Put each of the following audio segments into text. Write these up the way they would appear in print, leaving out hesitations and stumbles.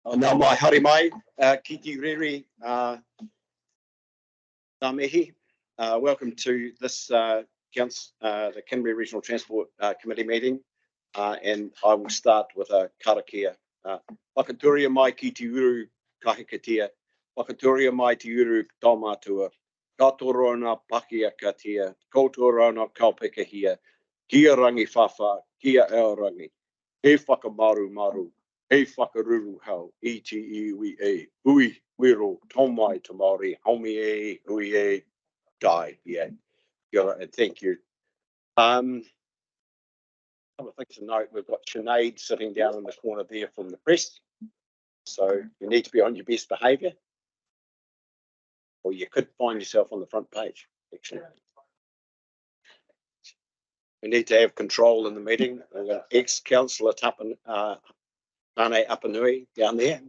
Nā mai haere mai, ki te riri, ngā mihi. Welcome to this the Canterbury Regional Transport Committee meeting, and I will start with a karakia. Whakaturia mai ki te uru kahikatia, whakaturia mai te uru taumātua, katoro ana pakia katia, koutora ana kaupekahia, kia rangi whawha, kia aorangi, he whakamaru maru. Hei whakaruru hau, e te iwi e, ui, wiro, tomai, tamari, haumi e, ui e, die, yeah. And thank you. Couple of things to note, we've got Sinead sitting down in the corner there from the press. So you need to be on your best behaviour. Or you could find yourself on the front page, actually. We need to have control in the meeting. We've got ex-councillor Tane Apanui down there,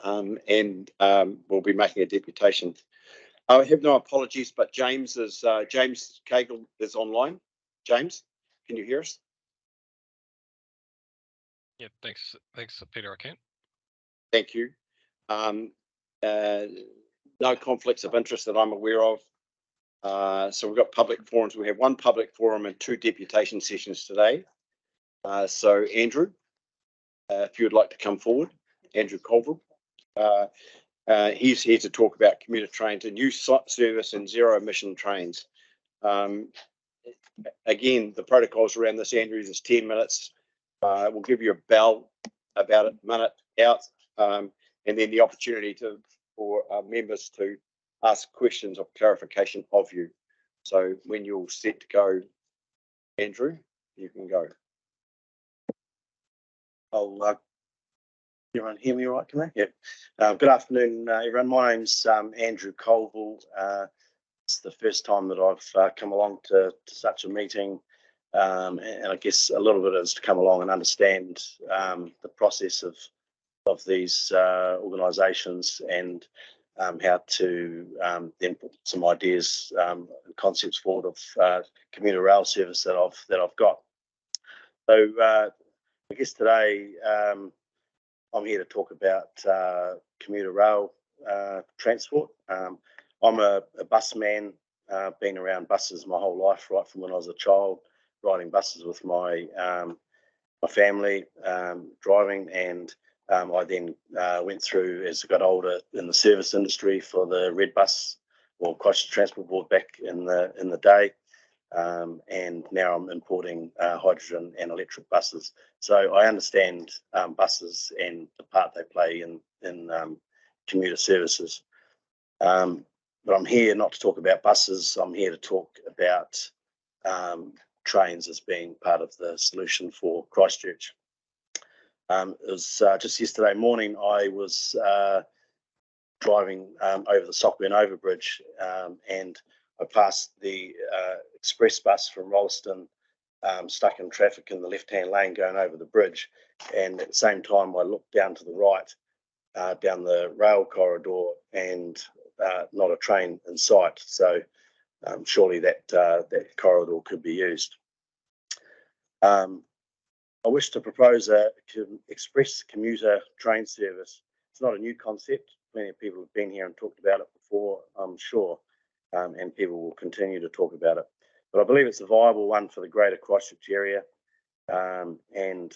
and we'll be making a deputation. I have no apologies, but James Cagle is online. James, can you hear us? Yeah, thanks, Peter. I can. Thank you. No conflicts of interest that I'm aware of. So we've got public forums. We have one public forum and 2 deputation sessions today. So Andrew, if you would like to come forward, Andrew Colville. He's here to talk about commuter trains, a new service and zero emission trains. Again, the protocols around this, Andrew, is 10 minutes. We'll give you a bell about a minute out, and then the opportunity for members to ask questions of clarification of you. So when you're set to go, Andrew, you can go. Everyone hear me all right, can they? Yep. Good afternoon, everyone. My name's Andrew Colville. It's the first time that I've come along to such a meeting, and I guess a little bit is to come along and understand the process of these organisations and how to then put some ideas and concepts forward of commuter rail service that I've got. So I guess today I'm here to talk about commuter rail transport. I'm a bus man, been around buses my whole life, right from when I was a child, riding buses with my family, driving, and I then went through, as I got older, in the service industry for the Red Bus or Christchurch Transport Board back in the day. And now I'm importing hydrogen and electric buses. So I understand buses and the part they play in commuter services. But I'm here not to talk about buses. I'm here to talk about trains as being part of the solution for Christchurch. It was just yesterday morning I was driving over the Sockburn Overbridge, and I passed the express bus from Rolleston, stuck in traffic in the left-hand lane going over the bridge, and at the same time I looked down to the right, down the rail corridor, and not a train in sight. So surely that corridor could be used. I wish to propose a express commuter train service. It's not a new concept. Many people have been here and talked about it before, I'm sure. And people will continue to talk about it. But I believe it's a viable one for the greater Christchurch area, and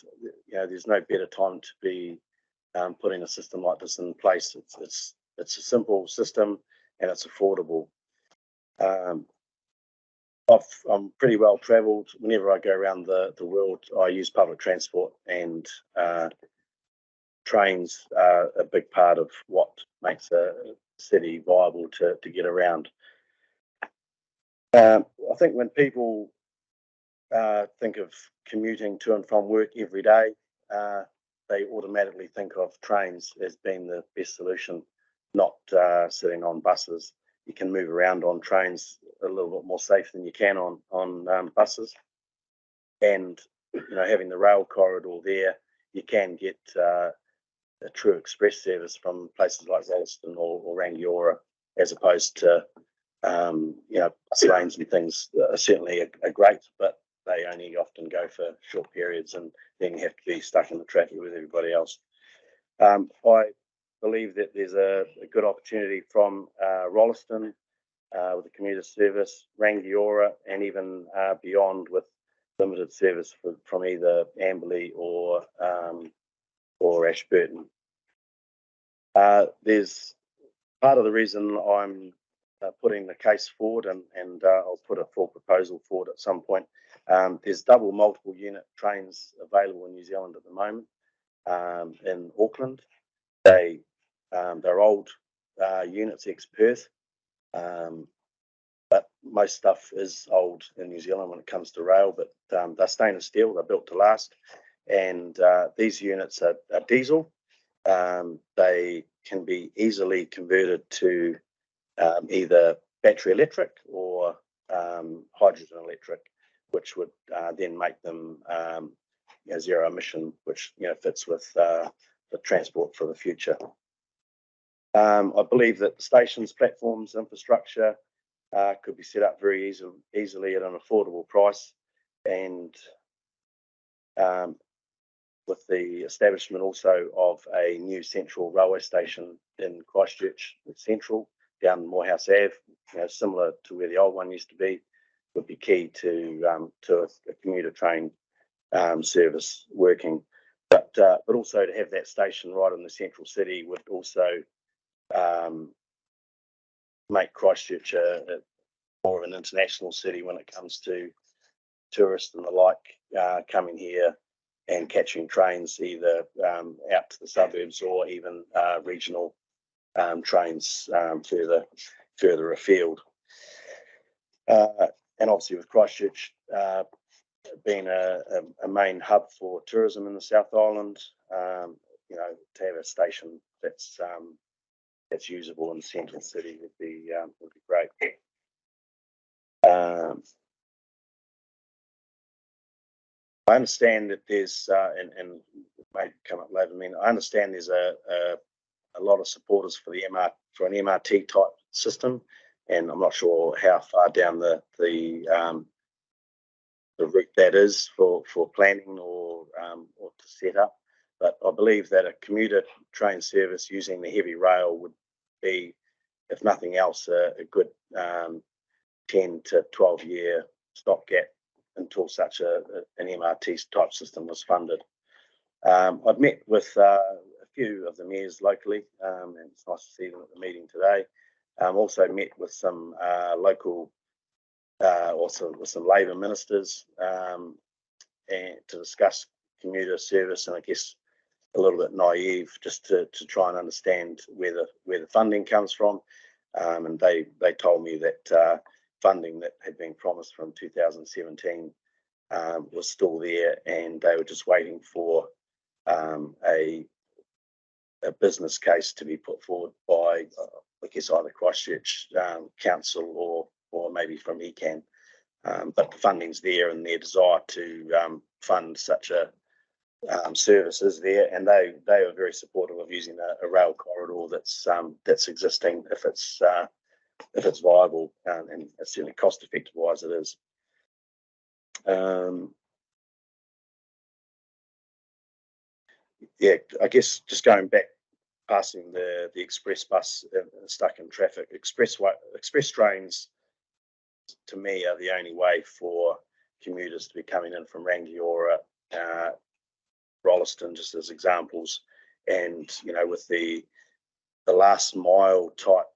there's no better time to be putting a system like this in place. It's a simple system and it's affordable. I'm pretty well travelled. Whenever I go around the world, I use public transport, and trains are a big part of what makes a city viable to get around. I think when people think of commuting to and from work every day, they automatically think of trains as being the best solution, not sitting on buses. You can move around on trains a little bit more safe than you can on buses. And having the rail corridor there, you can get a true express service from places like Rolleston or Rangiora, as opposed to bus lanes and things are certainly are great, but they only often go for short periods, and then you have to be stuck in the traffic with everybody else. I believe that there's a good opportunity from Rolleston with the commuter service, Rangiora, and even beyond with limited service from either Amberley or Ashburton. There's part of the reason I'm putting the case forward, and I'll put a full proposal forward at some point. There's double multiple unit trains available in New Zealand at the moment. In Auckland, they're old units ex-Perth, but most stuff is old in New Zealand when it comes to rail. But they're stainless steel, they're built to last, and these units are diesel. They can be easily converted to either battery electric or hydrogen electric, which would then make them zero emission, which fits with the transport for the future. I believe that the stations, platforms, infrastructure could be set up very easily at an affordable price, and with the establishment also of a new central railway station in Christchurch Central down Morehouse Ave, similar to where the old one used to be, would be key to a commuter train service working. But also to have that station right in the central city would also make Christchurch more of an international city when it comes to tourists and the like coming here and catching trains either out to the suburbs or even regional trains further afield. And obviously with Christchurch being a main hub for tourism in the South Island, to have a station that's usable in the central city would be great. I understand that there's and it may come up later. I understand there's a lot of supporters for an MRT type system, and I'm not sure how far down the route that is for planning or to set up. But I believe that a commuter train service using the heavy rail would be, if nothing else, a good 10 to 12 year stopgap until such an MRT type system was funded. I've met with a few of the mayors locally, and it's nice to see them at the meeting today. Also met with some local, also with some Labour ministers, and to discuss commuter service, and I guess a little bit naive just to try and understand where the funding comes from. And they told me that funding that had been promised from 2017 was still there, and they were just waiting for a business case to be put forward by, I guess, either Christchurch Council or maybe from ECAN. But the funding's there, and their desire to fund such a service is there, and they are very supportive of using a rail corridor that's existing if it's viable, and certainly cost effective wise it is. I guess just going back, passing the express bus stuck in traffic. Express trains, to me, are the only way for commuters to be coming in from Rangiora, Rolleston, just as examples. And with the last mile type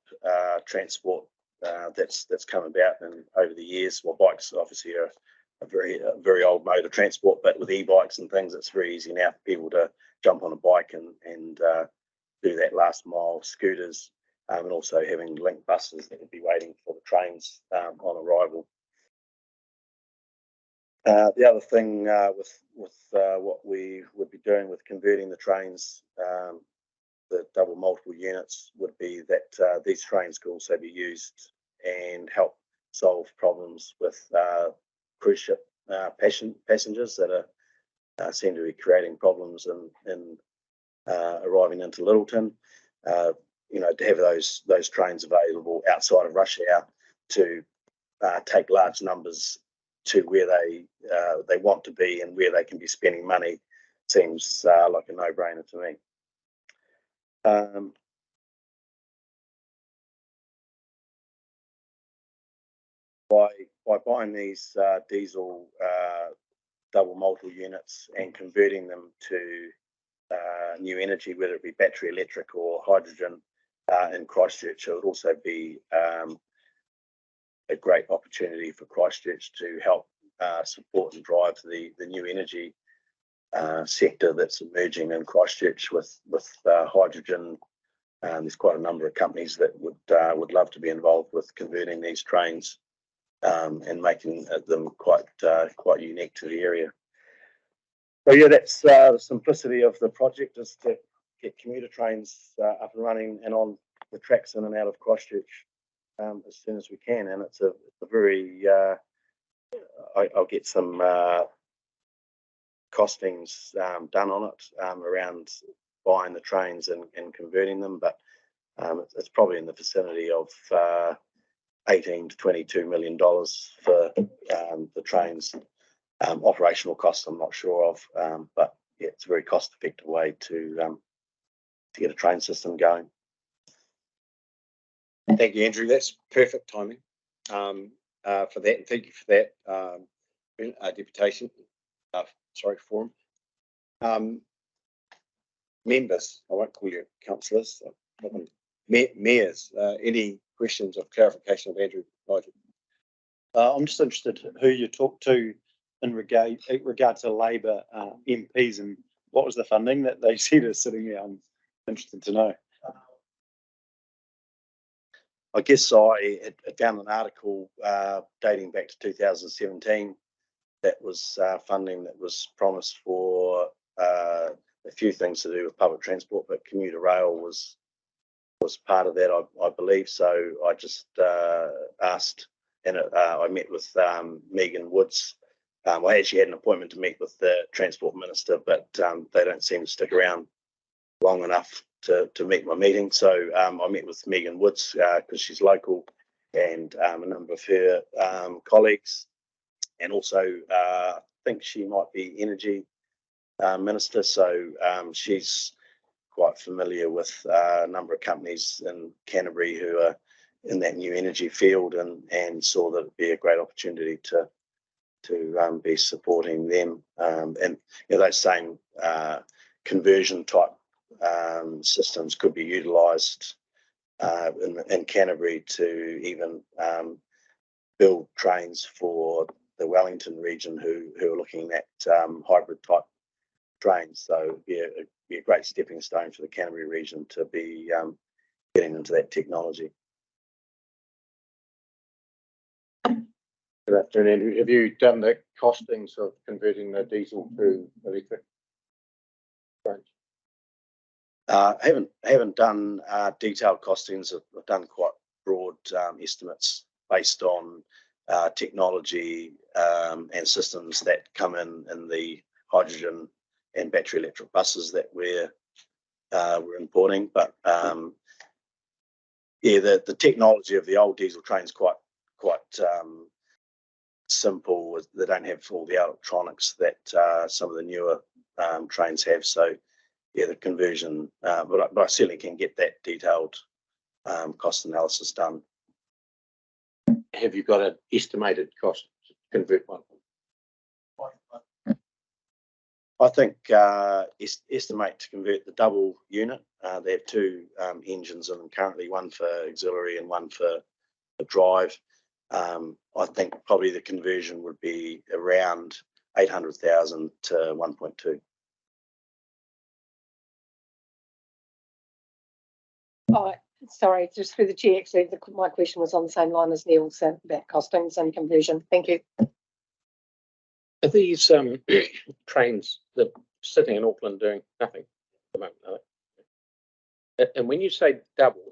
transport that's come about and over the years, well, bikes obviously are a very old mode of transport, but with e-bikes and things, it's very easy now for people to jump on a bike and do that last mile. Scooters, and also having link buses that would be waiting for the trains on arrival. The other thing with what we would be doing with converting the trains, the double multiple units, would be that these trains could also be used and help solve problems with cruise ship passengers that seem to be creating problems in arriving into Littleton. To have those trains available outside of rush hour to take large numbers to where they want to be and where they can be spending money seems like a no-brainer to me. By buying these diesel double multiple units and converting them to new energy, whether it be battery electric or hydrogen in Christchurch, it would also be a great opportunity for Christchurch to help support and drive the new energy sector that's emerging in Christchurch with hydrogen. There's quite a number of companies that would love to be involved with converting these trains and making them quite unique to the area. So yeah, that's the simplicity of the project, is to get commuter trains up and running and on the tracks in and out of Christchurch as soon as we can. And it's a very I'll get some costings done on it around buying the trains and converting them, but it's probably in the vicinity of $18 to $22 million for the trains. Operational costs I'm not sure of, but yeah, it's a very cost-effective way to get a train system going. Thank you, Andrew. That's perfect timing for that. And thank you for that deputation. Forum. Members, I won't call you councillors, mayors. Any questions of clarification of Andrew? I'm just interested who you talked to in regard to Labor MPs and what was the funding that they said is sitting there. I'm interested to know. I guess I found an article dating back to 2017 that was funding that was promised for a few things to do with public transport, but commuter rail was part of that, I believe. So I just asked, and I met with Megan Woods. I actually had an appointment to meet with the Transport Minister, but they don't seem to stick around long enough to meet my meeting. So I met with Megan Woods because she's local, and a number of her colleagues, and also I think she might be Energy Minister. So she's quite familiar with a number of companies in Canterbury who are in that new energy field, and saw that it'd be a great opportunity to be supporting them. And you know, those same conversion type systems could be utilised in Canterbury to even build trains for the Wellington region who are looking at hybrid type trains. So it'd be a great stepping stone for the Canterbury region to be getting into that technology. Good afternoon, Andrew. Have you done the costings of converting the diesel to electric trains? Haven't done detailed costings. I've done quite broad estimates based on technology and systems that come in the hydrogen and battery electric buses that we're importing. But yeah, the technology of the old diesel trains quite simple. They don't have all the electronics that some of the newer trains have. So yeah, the conversion, but I certainly can get that detailed cost analysis done. Have you got an estimated cost to convert one? I think estimate to convert the double unit. They have two engines in them currently, one for auxiliary and one for drive. I think probably the conversion would be around 800,000 to 1.2. Oh, sorry, just through the chair. Actually, my question was on the same line as Neil's about costings and conversion. Thank you. Are these trains that are sitting in Auckland doing nothing at the moment, are they? And when you say double,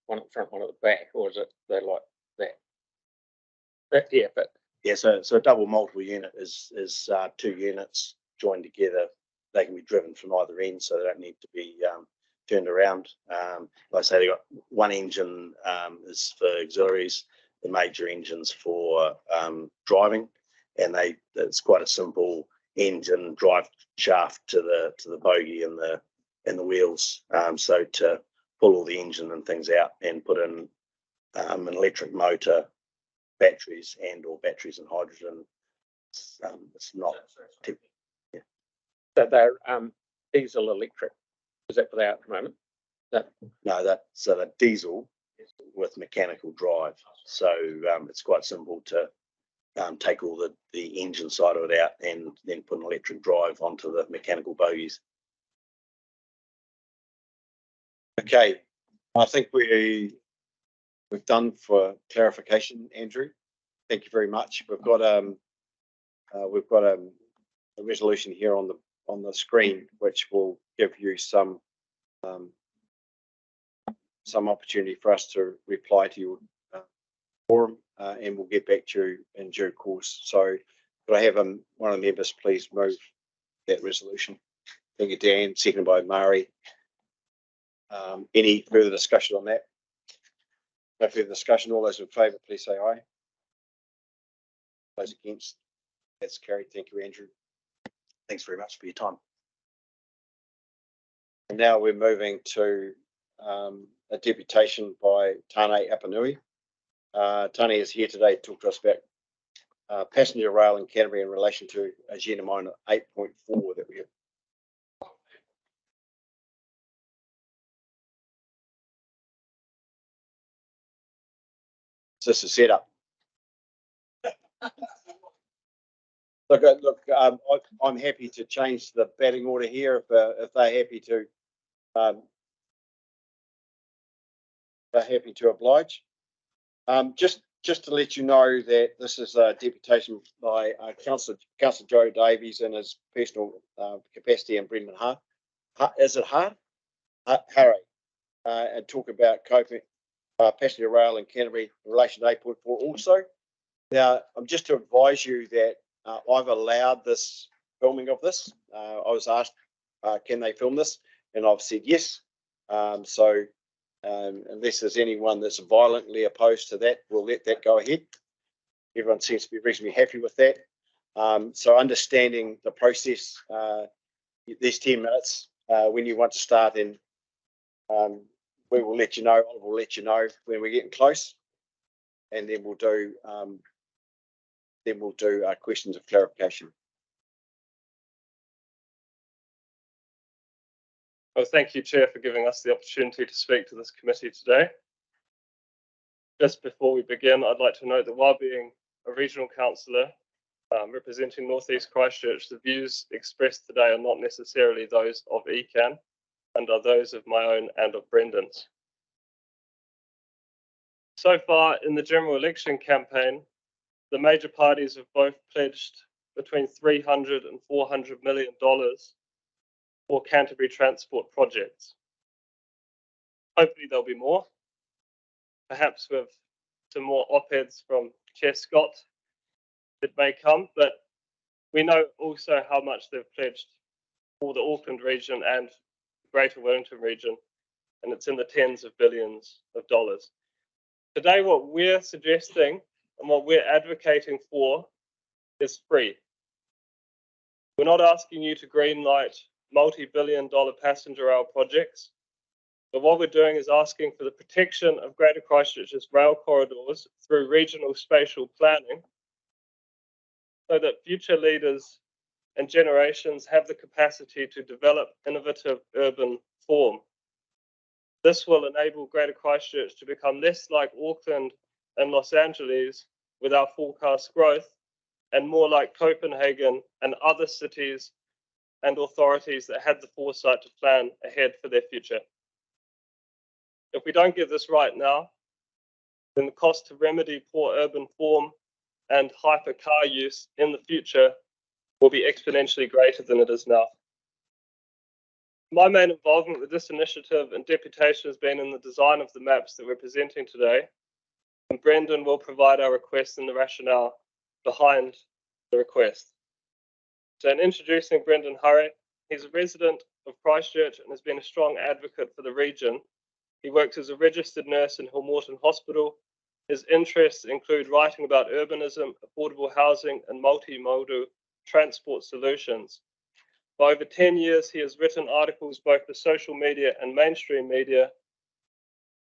one at the front, one at the back, or is it they're like that? Yeah, so a double multiple unit is two units joined together. They can be driven from either end, so they don't need to be turned around. Like I say, they got one engine is for auxiliaries, the major engines for driving, and it's quite a simple engine drive shaft to the bogie and the and the wheels. So to pull all the engine and things out and put in an electric motor, batteries or batteries and hydrogen. It's not. Yeah. So they're diesel electric. Is that what they are at the moment? No, so the diesel with mechanical drive. So it's quite simple to take all the engine side of it out and then put an electric drive onto the mechanical bogies. Okay, I think we've done for clarification, Andrew. Thank you very much. We've got a resolution here on the screen, which will give you some opportunity for us to reply to your forum, and we'll get back to you in due course. So could I have one of the members please move that resolution? Thank you, Dan. Seconded by Mari. Any further discussion on that? No further discussion. All those in favour, please say aye. Those against? That's carried. Thank you, Andrew. Thanks very much for your time. And now we're moving to a deputation by Tane Apanui. Tane is here today to talk to us about passenger rail in Canterbury in relation to agenda item 8.4 that we have. This is set up. Look, I'm happy to change the batting order here if they're happy to. They're happy to oblige. Just to let you know that this is a deputation by Councillor Joe Davies in his personal capacity, and Brendon Harre. Is it Harre? Harre. And talk about coping passenger rail in Canterbury in relation to 8.4 also. Now, I'm just to advise you that I've allowed this filming of this. I was asked, can they film this? And I've said yes. So unless there's anyone that's violently opposed to that, we'll let that go ahead. Everyone seems to be reasonably happy with that. So understanding the process, there's 10 minutes when you want to start, and we will let you know. I will let you know when we're getting close, and then we'll do questions of clarification. Well, thank you, Chair, for giving us the opportunity to speak to this committee today. Just before we begin, I'd like to note that while being a regional councillor representing North East Christchurch, the views expressed today are not necessarily those of ECAN and are those of my own and of Brendon's. So far in the general election campaign, the major parties have both pledged between $300 and $400 million for Canterbury transport projects. Hopefully there'll be more, perhaps with some more op-eds from Chair Scott that may come, but we know also how much they've pledged for the Auckland region and Greater Wellington region, and it's in the tens of billions of dollars. Today, what we're suggesting and what we're advocating for is free. We're not asking you to greenlight multi-billion-dollar passenger rail projects, but what we're doing is asking for the protection of Greater Christchurch's rail corridors through regional spatial planning, so that future leaders and generations have the capacity to develop innovative urban form. This will enable Greater Christchurch to become less like Auckland and Los Angeles with our forecast growth, and more like Copenhagen and other cities and authorities that had the foresight to plan ahead for their future. If we don't get this right now, then the cost to remedy poor urban form and hypercar use in the future will be exponentially greater than it is now. My main involvement with this initiative and deputation has been in the design of the maps that we're presenting today, and Brendon will provide our request and the rationale behind the request. So in introducing Brendon Harre, he's a resident of Christchurch and has been a strong advocate for the region. He works as a registered nurse in Hillmorton Hospital. His interests include writing about urbanism, affordable housing, and multimodal transport solutions. For over 10 years, he has written articles both for social media and mainstream media.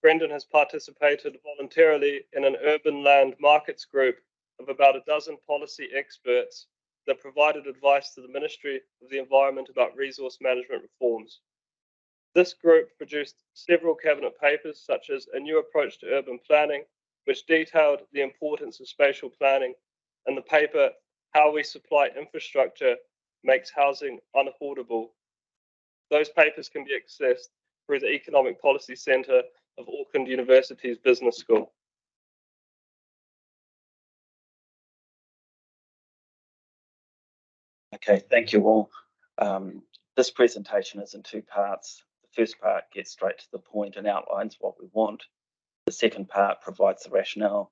Brendon has participated voluntarily in an urban land markets group of about a dozen policy experts that provided advice to the Ministry of the Environment about resource management reforms. This group produced several cabinet papers, such as A New Approach to Urban Planning, which detailed the importance of spatial planning, and the paper How We Supply Infrastructure Makes Housing Unaffordable. Those papers can be accessed through the Economic Policy Centre of Auckland University's Business School. Okay, thank you all. This presentation is in two parts. The first part gets straight to the point and outlines what we want. The second part provides the rationale.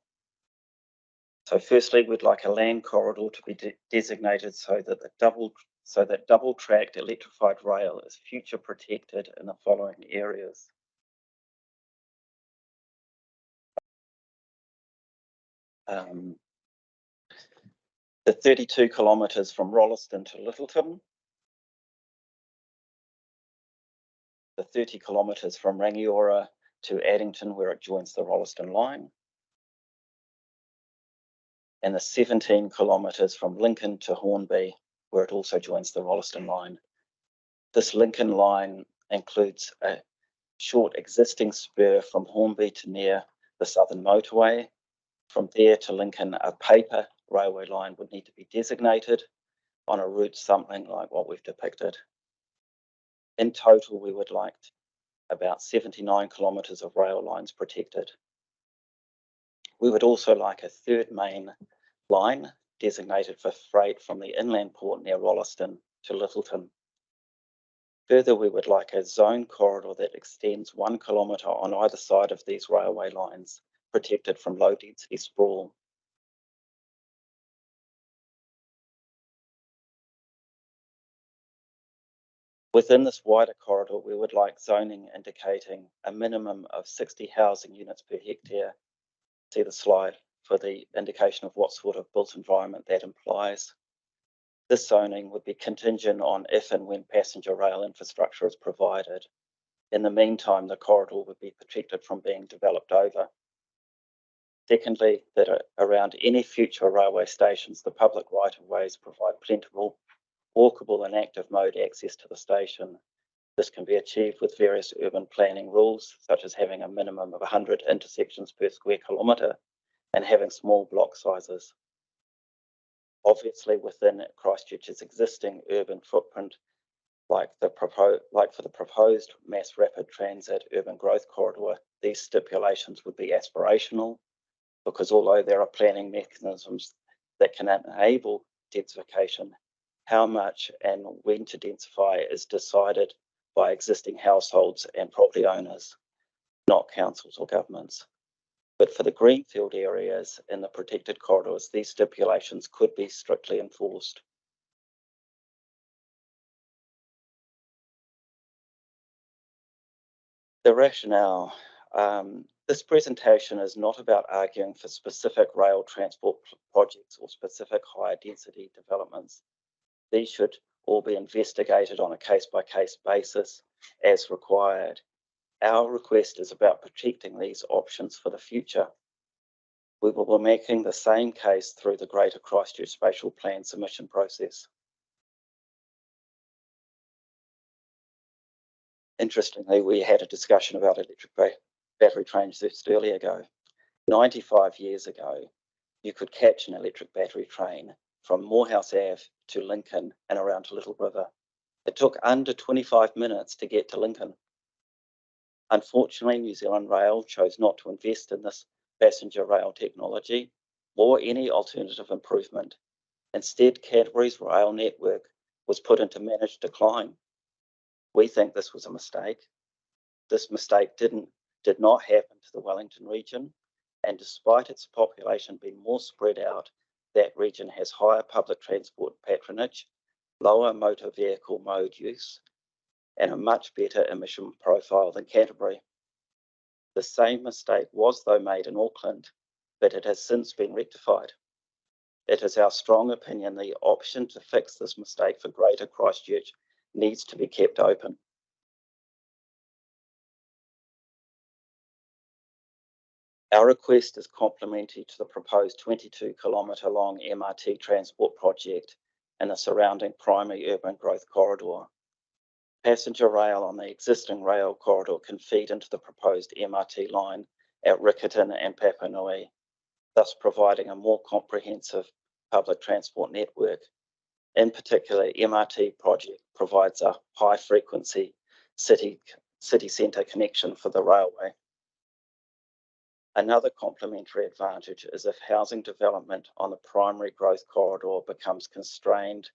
So firstly, we'd like a land corridor to be designated so that double-tracked electrified rail is future protected in the following areas. The 32 kilometres from Rolleston to Littleton, the 30 kilometres from Rangiora to Addington where it joins the Rolleston line, and the 17 kilometres from Lincoln to Hornby where it also joins the Rolleston line. This Lincoln line includes a short existing spur from Hornby to near the Southern Motorway. From there to Lincoln, a paper railway line would need to be designated on a route something like what we've depicted. In total, we would like about 79 kilometres of rail lines protected. We would also like a third main line designated for freight from the inland port near Rolleston to Littleton. Further, we would like a zone corridor that extends 1 kilometre on either side of these railway lines, protected from low density sprawl. Within this wider corridor, we would like zoning indicating a minimum of 60 housing units per hectare. See the slide for the indication of what sort of built environment that implies. This zoning would be contingent on if and when passenger rail infrastructure is provided. In the meantime, the corridor would be protected from being developed over. Secondly, that around any future railway stations, the public right-of-ways provide plentiful, walkable and active mode access to the station. This can be achieved with various urban planning rules, such as having a minimum of 100 intersections per square kilometre and having small block sizes. Obviously, within Christchurch's existing urban footprint, like for the proposed mass rapid transit urban growth corridor, these stipulations would be aspirational, because although there are planning mechanisms that can enable densification, how much and when to densify is decided by existing households and property owners, not councils or governments. But for the greenfield areas in the protected corridors, these stipulations could be strictly enforced. The rationale. This presentation is not about arguing for specific rail transport projects or specific higher density developments. These should all be investigated on a case-by-case basis as required. Our request is about protecting these options for the future. We will be making the same case through the Greater Christchurch Spatial Plan submission process. Interestingly, we had a discussion about electric battery trains just earlier ago. 95 years ago, you could catch an electric battery train from Morehouse Ave to Lincoln and around to Little River. It took under 25 minutes to get to Lincoln. Unfortunately, New Zealand Rail chose not to invest in this passenger rail technology or any alternative improvement. Instead, Canterbury's rail network was put into managed decline. We think this was a mistake. This mistake did not happen to the Wellington region, and despite its population being more spread out, that region has higher public transport patronage, lower motor vehicle mode use, and a much better emission profile than Canterbury. The same mistake was though made in Auckland, but it has since been rectified. It is our strong opinion the option to fix this mistake for Greater Christchurch needs to be kept open. Our request is complementary to the proposed 22-kilometre long MRT transport project in the surrounding primary urban growth corridor. Passenger rail on the existing rail corridor can feed into the proposed MRT line at Riccarton and Apanui, thus providing a more comprehensive public transport network. In particular, MRT project provides a high-frequency city centre connection for the railway. Another complementary advantage is if housing development on the primary growth corridor becomes constrained,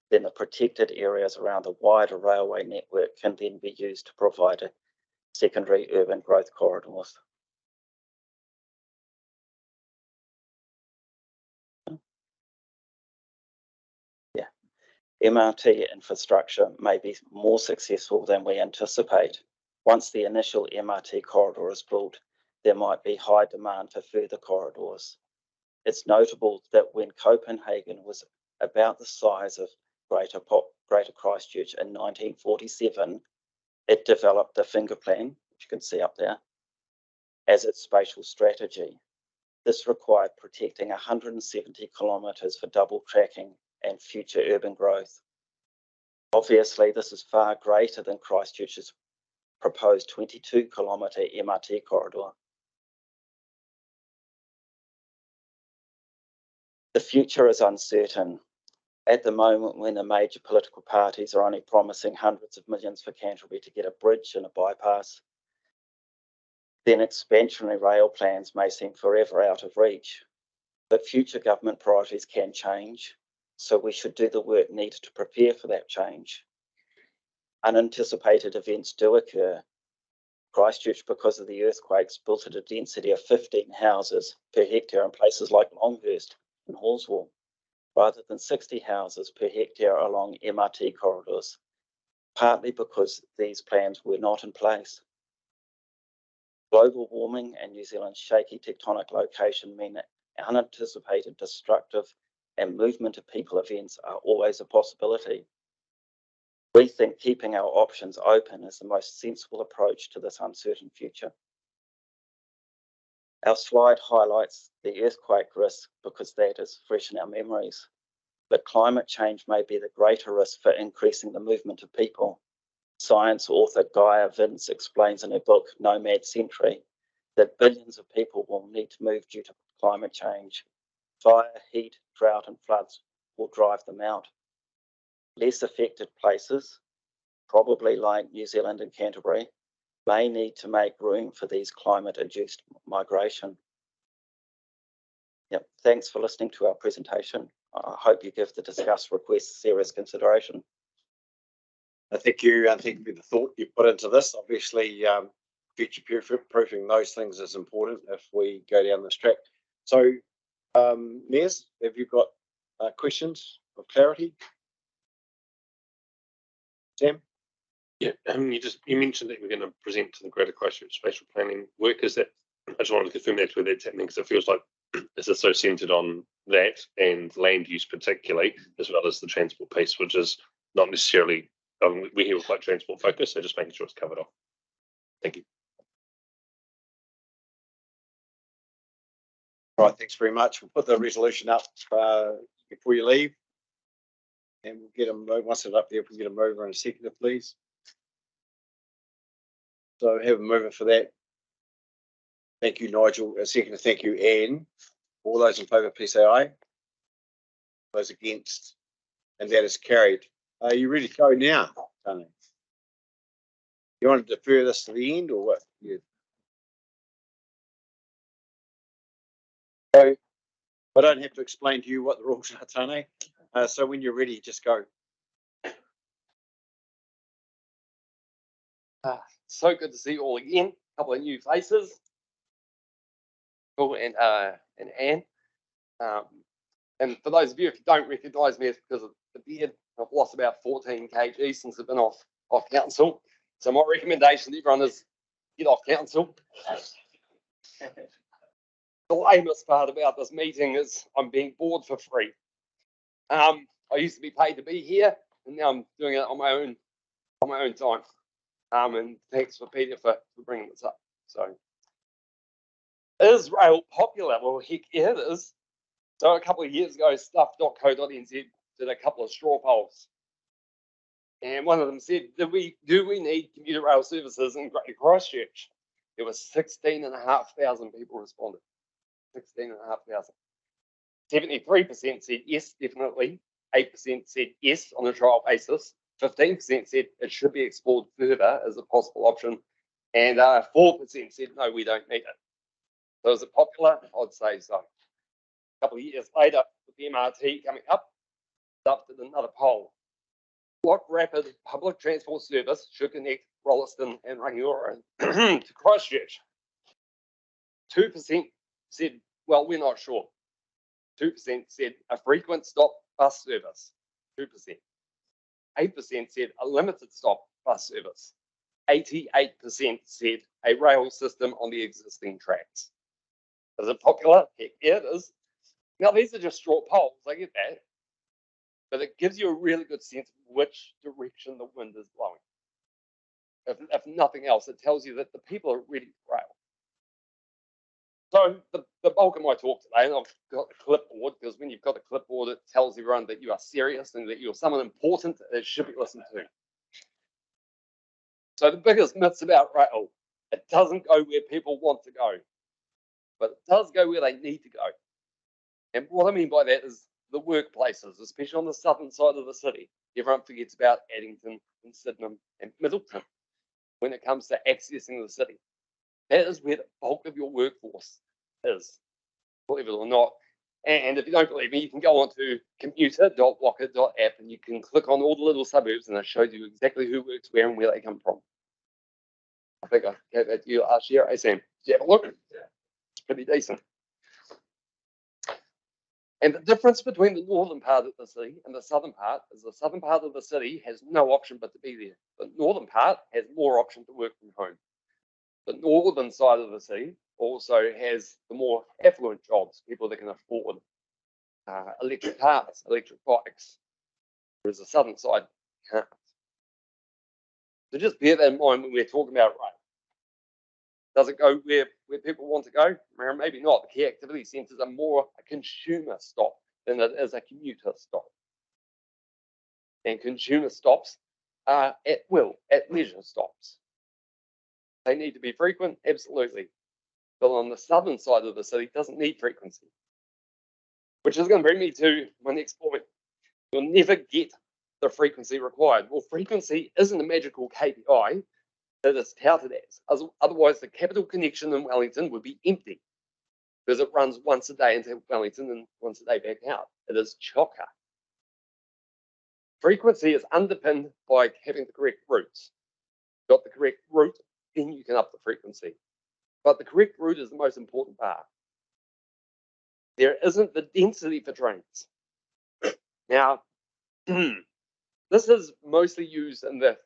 then the protected areas around the wider railway network can then be used to provide secondary urban growth corridors. MRT infrastructure may be more successful than we anticipate. Once the initial MRT corridor is built, there might be high demand for further corridors. It's notable that when Copenhagen was about the size of Greater Christchurch in 1947, it developed the finger plan, which you can see up there, as its spatial strategy. This required protecting 170 kilometres for double tracking and future urban growth. Obviously, this is far greater than Christchurch's proposed 22-kilometre MRT corridor. The future is uncertain. At the moment, when the major political parties are only promising hundreds of millions for Canterbury to get a bridge and a bypass, then expansionary rail plans may seem forever out of reach. But future government priorities can change, so we should do the work needed to prepare for that change. Unanticipated events do occur. Christchurch, because of the earthquakes, built at a density of 15 houses per hectare in places like Longhurst and Hallswell, rather than 60 houses per hectare along MRT corridors, partly because these plans were not in place. Global warming and New Zealand's shaky tectonic location mean that unanticipated, destructive and movement of people events are always a possibility. We think keeping our options open is the most sensible approach to this uncertain future. Our slide highlights the earthquake risk because that is fresh in our memories, but climate change may be the greater risk for increasing the movement of people. Science author Gaia Vince explains in her book Nomad Century that billions of people will need to move due to climate change. Fire, heat, drought and floods will drive them out. Less affected places, probably like New Zealand and Canterbury, may need to make room for these climate-induced migration. Yep, thanks for listening to our presentation. I hope you give the discussed request serious consideration. Thank you, and thank you for the thought you put into this. Obviously, future-proofing those things is important if we go down this track. So, Nez, have you got questions of clarity? Sam? Yeah, you mentioned that we're going to present to the Greater Christchurch spatial planning work. Is that, I just wanted to confirm that's where that's happening, because it feels like this is so centred on that and land use particularly, as well as the transport piece, which is not necessarily, we're here with quite transport focused, so just making sure it's covered off. Thank you. All right, thanks very much. We'll put the resolution up before you leave. And we'll get them, once it's up there, if we get them over in a second, please. So have a mover for that. Thank you, Nigel. A second, thank you, Anne. All those in favour, please say aye. Those against, and that is carried. Are you ready to go now, Tane? You want to defer this to the end or what? Yeah. So I don't have to explain to you what the rules are, Tane. So when you're ready, just go. So good to see you all again. A couple of new faces. Cool, and Anne. And for those of you, if you don't recognise me, it's because of the beard. I've lost about 14 kg since I've been off council. So my recommendation to everyone is get off council. The lamest part about this meeting is I'm being bored for free. I used to be paid to be here, and now I'm doing it on my own time. And thanks for Peter for bringing this up. So, is rail popular? Well, heck yeah, it is. So a couple of years ago, stuff.co.nz did a couple of straw polls. And one of them said, do we need commuter rail services in Greater Christchurch? There was 16,500 people responded. 16,500. 73% said yes, definitely. 8% said yes on a trial basis. 15% said it should be explored further as a possible option. And 4% said no, we don't need it. So is it popular? I'd say so. A couple of years later, with the MRT coming up, Stuff did another poll. What rapid public transport service should connect Rolleston and Rangiora to Christchurch? 2% said, well, we're not sure. 2% said a frequent stop bus service. 2%. 8% said a limited stop bus service. 88% said a rail system on the existing tracks. Is it popular? Heck yeah, it is. Now, these are just short polls, I get that. But it gives you a really good sense of which direction the wind is blowing. If nothing else, it tells you that the people are ready to rail. So the bulk of my talk today, and I've got a clipboard, because when you've got a clipboard, it tells everyone that you are serious and that you're someone important that should be listened to. So the biggest myths about rail, it doesn't go where people want to go, but it does go where they need to go. And what I mean by that is the workplaces, especially on the southern side of the city. Everyone forgets about Addington and Sydenham and Middleton when it comes to accessing the city. That is where the bulk of your workforce is, believe it or not. And if you don't believe me, you can go on to commuter.waka.app and you can click on all the little suburbs and it shows you exactly who works where and where they come from. I think I gave that to you last year, Sam. Yeah, look, it's pretty decent. And the difference between the northern part of the city and the southern part is the southern part of the city has no option but to be there. The northern part has more option to work from home. The northern side of the city also has the more affluent jobs, people that can afford electric cars, electric bikes, whereas the southern side can't. So just bear that in mind when we're talking about rail. Does it go where people want to go? Maybe not. The key activity centres are more a consumer stop than it is a commuter stop. And consumer stops are at will, at leisure stops. They need to be frequent, absolutely. But on the southern side of the city, it doesn't need frequency. Which is going to bring me to my next point. You'll never get the frequency required. Well, frequency isn't a magical KPI that is touted as. Otherwise, the capital connection in Wellington would be empty because it runs once a day into Wellington and once a day back out. It is chocker. Frequency is underpinned by having the correct routes. Got the correct route, then you can up the frequency. But the correct route is the most important part. There isn't the density for trains. Now, this is mostly used in the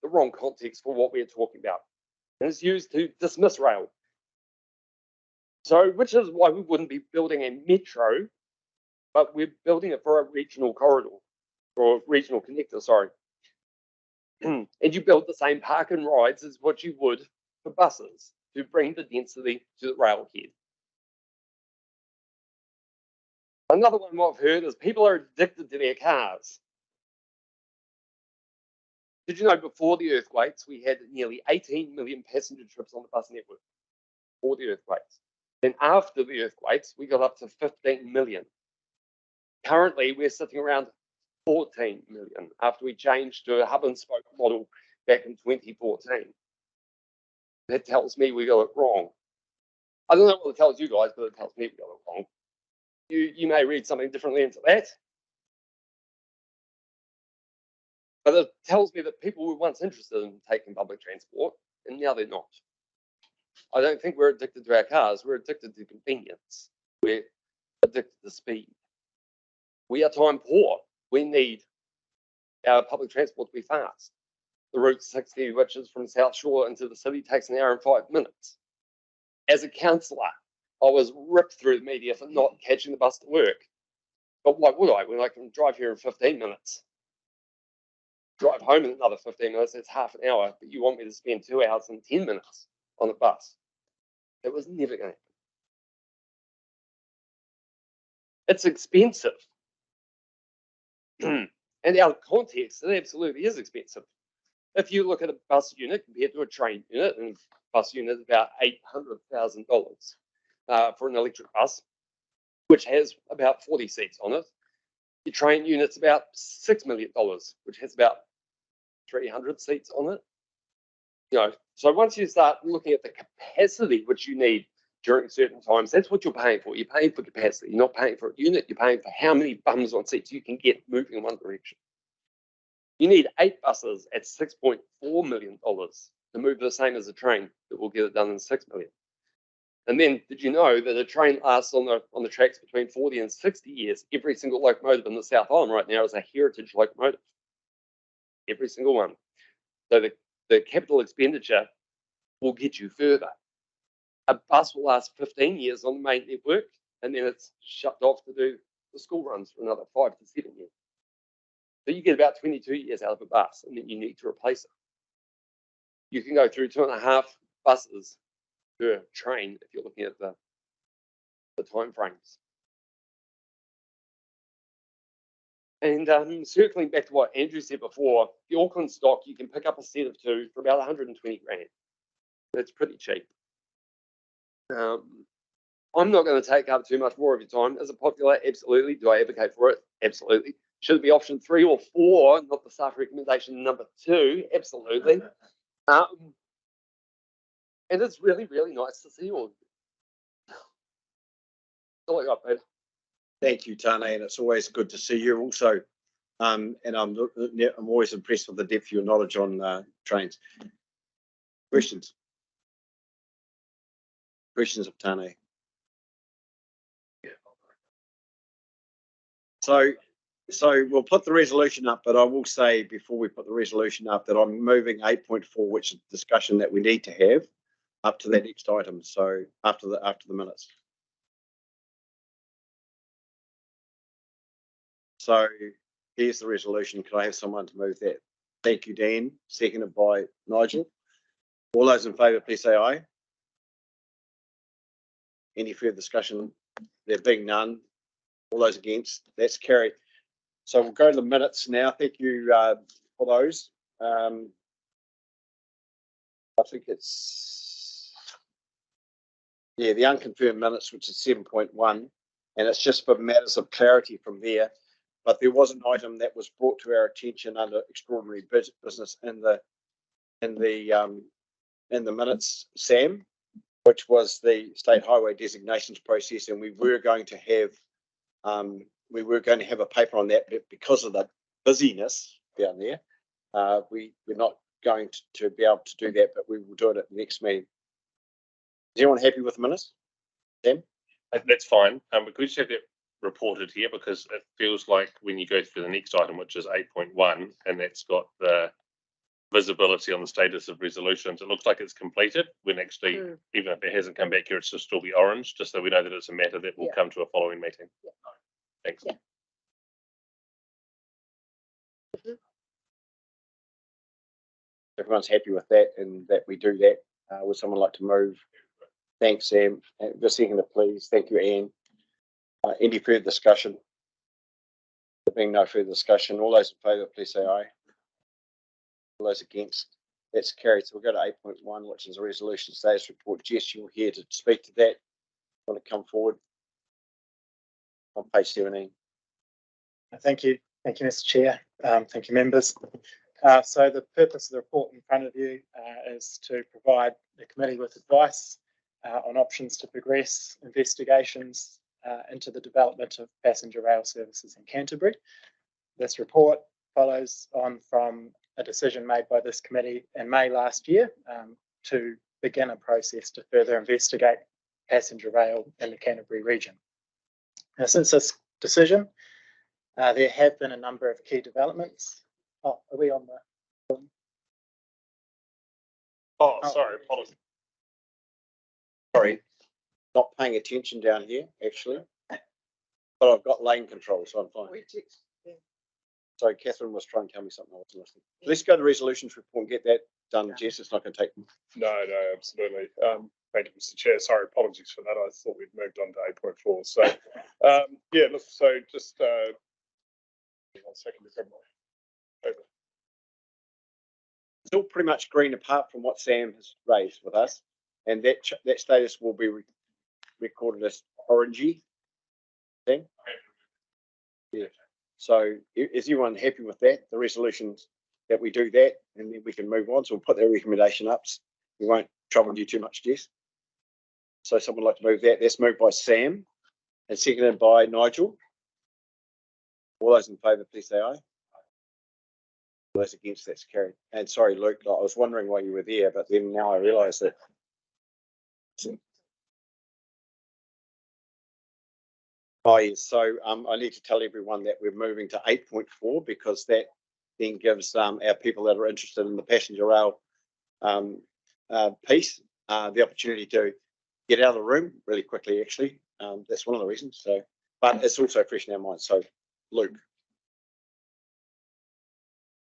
wrong context for what we're talking about. And it's used to dismiss rail. So, which is why we wouldn't be building a metro, but we're building it for a regional corridor, or regional connector, sorry. And you build the same park and rides as what you would for buses to bring the density to the railhead. Another one I've heard is people are addicted to their cars. Did you know before the earthquakes, we had nearly 18 million passenger trips on the bus network? Before the earthquakes. Then after the earthquakes, we got up to 15 million. Currently, we're sitting around 14 million after we changed to a hub and spoke model back in 2014. That tells me we got it wrong. I don't know what it tells you guys, but it tells me we got it wrong. You may read something differently into that. But it tells me that people were once interested in taking public transport, and now they're not. I don't think we're addicted to our cars. We're addicted to convenience. We're addicted to speed. We are time poor. We need our public transport to be fast. The Route 60, which is from South Shore into the city, takes an hour and 5 minutes. As a councillor, I was ripped through the media for not catching the bus to work. But why would I when I can drive here in 15 minutes? drive home in another 15 minutes. That's half an hour, but you want me to spend 2 hours and 10 minutes on the bus. It was never going to happen. It's expensive. And out of context, it absolutely is expensive. If you look at a bus unit compared to a train unit, and a bus unit is about $800,000 for an electric bus, which has about 40 seats on it. Your train unit's about $6 million, which has about 300 seats on it. You know, so once you start looking at the capacity which you need during certain times, that's what you're paying for. You're paying for capacity. You're not paying for a unit. You're paying for how many bums on seats you can get moving in one direction. You need 8 buses at $6.4 million to move the same as a train that will get it done in $6 million. And then, did you know that a train lasts on the tracks between 40 and 60 years? Every single locomotive in the South Island right now is a heritage locomotive. Every single one. So the capital expenditure will get you further. A bus will last 15 years on the main network, and then it's shut off to do the school runs for another 5 to 7 years. So you get about 22 years out of a bus, and then you need to replace it. You can go through 2.5 buses per train if you're looking at the time frames. And circling back to what Andrew said before, the Auckland stock, you can pick up a set of 2 for about 120 grand. That's pretty cheap. I'm not going to take up too much more of your time. Is it popular? Absolutely. Do I advocate for it? Absolutely. Should it be option 3 or 4, not the staff recommendation number 2? Absolutely. And it's really, really nice to see you all. That's all I got, Peter. Thank you, Tane, and it's always good to see you also. And I'm always impressed with the depth of your knowledge on trains. Questions? Questions of Tane? So we'll put the resolution up, but I will say before we put the resolution up that I'm moving 8.4, which is discussion that we need to have, up to that next item. So after the minutes. So here's the resolution. Can I have someone to move that? Thank you, Dan. Seconded by Nigel. All those in favour, please say aye. Any further discussion? There being none. All those against? That's carried. So we'll go to the minutes now. Thank you for those. I think it's, yeah, the unconfirmed minutes, which is 7.1, and it's just for matters of clarity from there. But there was an item that was brought to our attention under extraordinary business in the minutes, Sam, which was the state highway designations process, and we were going to have a paper on that, but because of the busyness down there, we're not going to be able to do that, but we will do it at the next meeting. Is everyone happy with the minutes? Sam? That's fine. We could just have that reported here because it feels like when you go through the next item, which is 8.1, and that's got the visibility on the status of resolutions, it looks like it's completed when actually, even if it hasn't come back here, it's just still be orange, just so we know that it's a matter that will come to a following meeting. Yeah. Thanks. Yeah. Everyone's happy with that and that we do that. Would someone like to move? Thanks, Sam. The seconder, please. Thank you, Anne. Any further discussion? There being no further discussion, all those in favour, please say aye. All those against? That's carried. So we'll go to 8.1, which is a resolution status report. Jess, you're here to speak to that. Want to come forward? On page 17. Thank you. Thank you, Mr. Chair. Thank you, members. So the purpose of the report in front of you is to provide the committee with advice on options to progress investigations into the development of passenger rail services in Canterbury. This report follows on from a decision made by this committee in May last year to begin a process to further investigate passenger rail in the Canterbury region. Now, since this decision, there have been a number of key developments. Oh, are we on the? Oh, sorry, apologies. Sorry, not paying attention down here, actually. But I've got lane control, so I'm fine. Sorry, Catherine was trying to tell me something I wasn't listening. Let's go to the resolutions report and get that done, Jess. It's not going to take. No, absolutely. Thank you, Mr. Chair. Sorry, apologies for that. I thought we'd moved on to 8.4. So, yeah, look, so just 1 second to grab my paper. It's all pretty much green apart from what Sam has raised with us, and that status will be recorded as orangey. Then, yeah. So is everyone happy with that? The resolutions that we do that, and then we can move on. So we'll put that recommendation up. We won't trouble you too much, Jess. So someone would like to move that. That's moved by Sam and seconded by Nigel. All those in favour, please say aye. All those against, that's carried. And sorry, Luke, I was wondering why you were there, but then now I realise that. Oh, yes. So I need to tell everyone that we're moving to 8.4 because that then gives our people that are interested in the passenger rail piece the opportunity to get out of the room really quickly, actually. That's one of the reasons. So, but it's also fresh in our minds. So, Luke.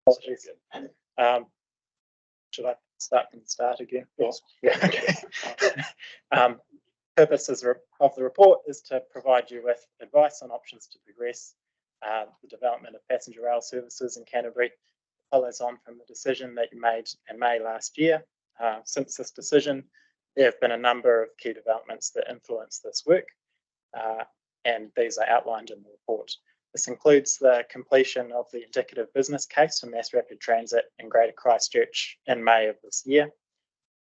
Apologies. Should I start from the start again? Yes. Yeah. Okay. Purposes of the report is to provide you with advice on options to progress the development of passenger rail services in Canterbury. It follows on from the decision that you made in May last year. Since this decision, there have been a number of key developments that influence this work, and these are outlined in the report. This includes the completion of the indicative business case for mass rapid transit in Greater Christchurch in May of this year.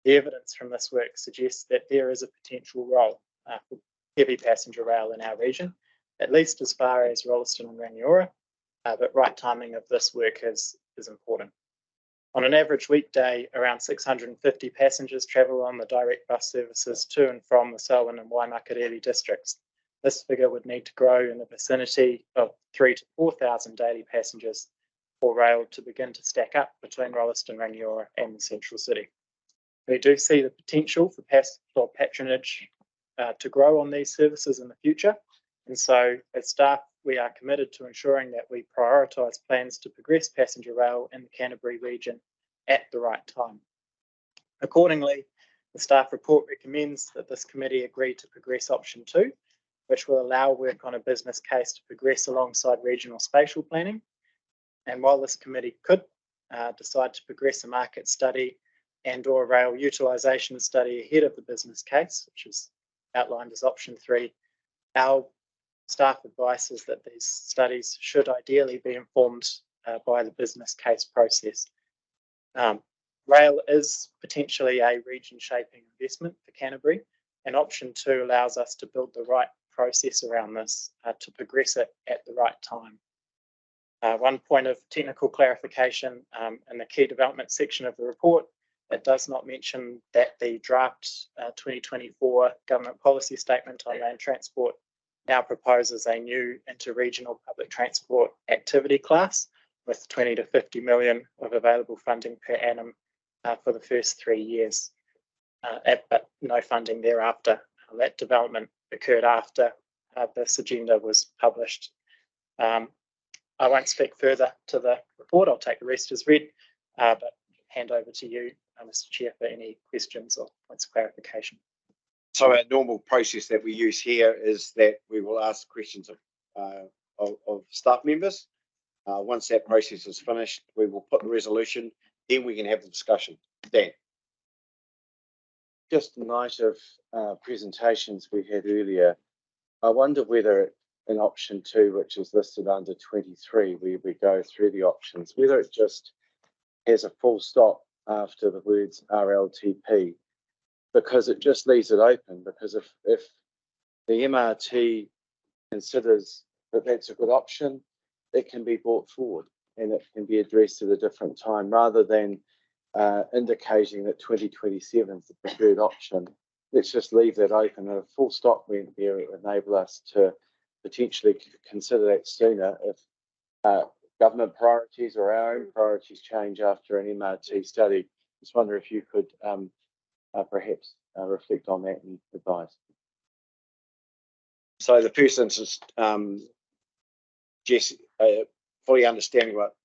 The evidence from this work suggests that there is a potential role for heavy passenger rail in our region, at least as far as Rolleston and Rangiora, but right timing of this work is important. On an average weekday, around 650 passengers travel on the direct bus services to and from the Selwyn and Waimakariri districts. This figure would need to grow in the vicinity of 3,000 to 4,000 daily passengers for rail to begin to stack up between Rolleston, Rangiora and the central city. We do see the potential for patronage to grow on these services in the future. And so as staff, we are committed to ensuring that we prioritise plans to progress passenger rail in the Canterbury region at the right time. Accordingly, the staff report recommends that this committee agree to progress option 2, which will allow work on a business case to progress alongside regional spatial planning. And while this committee could decide to progress a market study and/or rail utilisation study ahead of the business case, which is outlined as option 3, our staff advice is that these studies should ideally be informed by the business case process. Rail is potentially a region-shaping investment for Canterbury, and option 2 allows us to build the right process around this to progress it at the right time. One point of technical clarification in the key development section of the report, it does not mention that the draft 2024 government policy statement on land transport now proposes a new interregional public transport activity class with 20 to 50 million of available funding per annum for the first 3 years, but no funding thereafter. That development occurred after this agenda was published. I won't speak further to the report. I'll take the rest as read, but hand over to you, Mr. Chair, for any questions or points of clarification. So our normal process that we use here is that we will ask questions of staff members. Once that process is finished, we will put the resolution, then we can have the discussion. Dan. Just in light of presentations we had earlier, I wonder whether in option 2, which is listed under 23, where we go through the options, whether it just has a full stop after the words RLTP, because it just leaves it open. Because if the MRT considers that that's a good option, it can be brought forward and it can be addressed at a different time, rather than indicating that 2027 is the preferred option. Let's just leave that open. And a full stop went there, it would enable us to potentially consider that sooner if government priorities or our own priorities change after an MRT study. Just wonder if you could perhaps reflect on that and advise. So the first instance, Jess, fully understanding what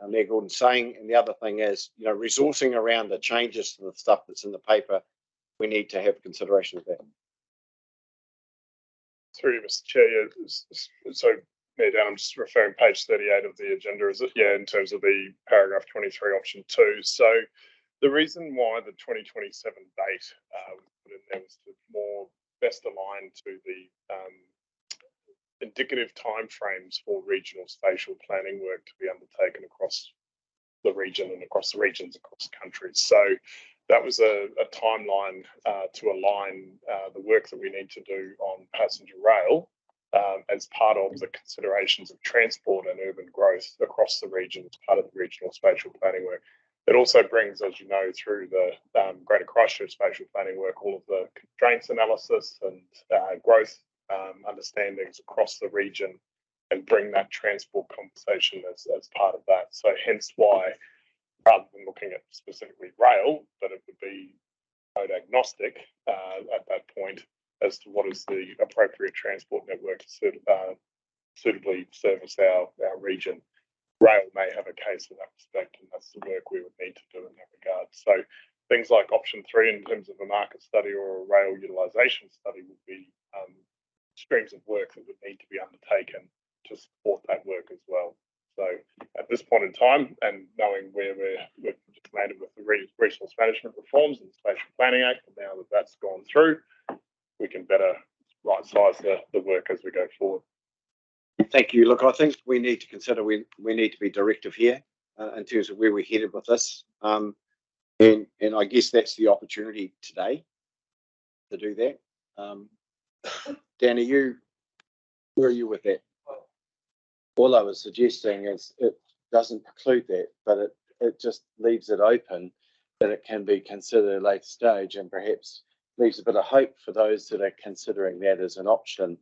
Mayor Gordon's saying. And the other thing is, resourcing around the changes to the stuff that's in the paper, we need to have consideration of that. Through you, Mr. Chair, so Mayor Dan, I'm just referring page 38 of the agenda, is it? Yeah, in terms of the paragraph 23, option 2. So the reason why the 2027 date was put in there was to more best align to the indicative timeframes for regional spatial planning work to be undertaken across the region and across the regions across countries. So that was a timeline to align the work that we need to do on passenger rail as part of the considerations of transport and urban growth across the region as part of the regional spatial planning work. It also brings, as you know, through the Greater Christchurch spatial planning work, all of the constraints analysis and growth understandings across the region, and bring that transport conversation as part of that. So hence why, rather than looking at specifically rail, but it would be mode agnostic at that point as to what is the appropriate transport network to suitably service our region. Rail may have a case in that respect, and that's the work we would need to do in that regard. So things like option 3 in terms of a market study or a rail utilisation study would be streams of work that would need to be undertaken to support that work as well. So at this point in time, and knowing where we're just landed with the resource management reforms and the Spatial Planning Act, and now that that's gone through, we can better right size the work as we go forward. Thank you. Look, I think we need to consider we need to be directive here in terms of where we're headed with this. And I guess that's the opportunity today to do that. Dan, where are you with that? All I was suggesting is it doesn't preclude that, but it just leaves it open that it can be considered at a later stage, and perhaps leaves a bit of hope for those that are considering that as an option.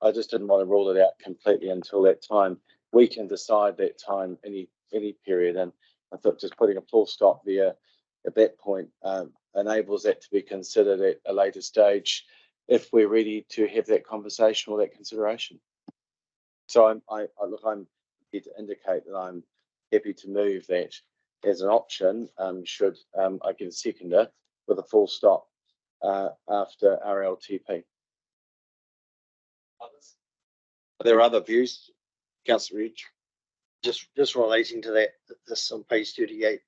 I just didn't want to rule it out completely until that time. We can decide that time any period, and I thought just putting a full stop there at that point enables that to be considered at a later stage if we're ready to have that conversation or that consideration. So I'm here to indicate that I'm happy to move that as an option should I get a seconder with a full stop after RLTP. Are there other views, Councillor Ridge? Just relating to that, this on page 38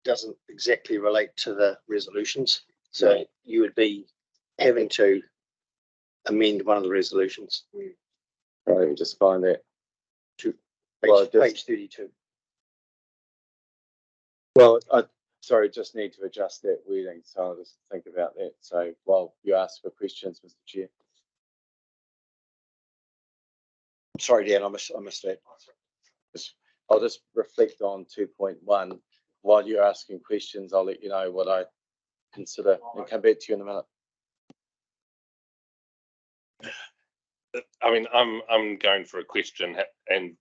doesn't exactly relate to the resolutions. So Right. you would be having to amend one of the resolutions. Right, let me just find that. Page 32. Well, sorry, just need to adjust that wording, so I'll just think about that. So while you ask for questions, Mr. Chair. Sorry, Dan, I missed that. I'll just reflect on 2.1. While you're asking questions, I'll let you know what I consider and come back to you in a minute. I mean, I'm going for a question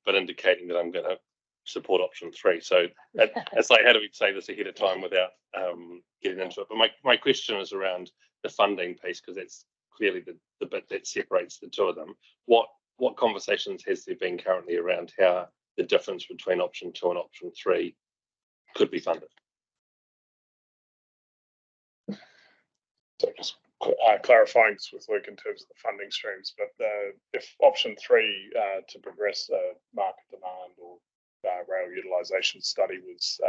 but indicating that I'm going to support option 3. So it's like, how do we say this ahead of time without getting into it? But my question is around the funding piece, because that's clearly the bit that separates the two of them. What conversations has there been currently around how the difference between option 2 and option 3 could be funded? So just clarifying this with Luke in terms of the funding streams, but if option 3 to progress a market demand or rail utilisation study was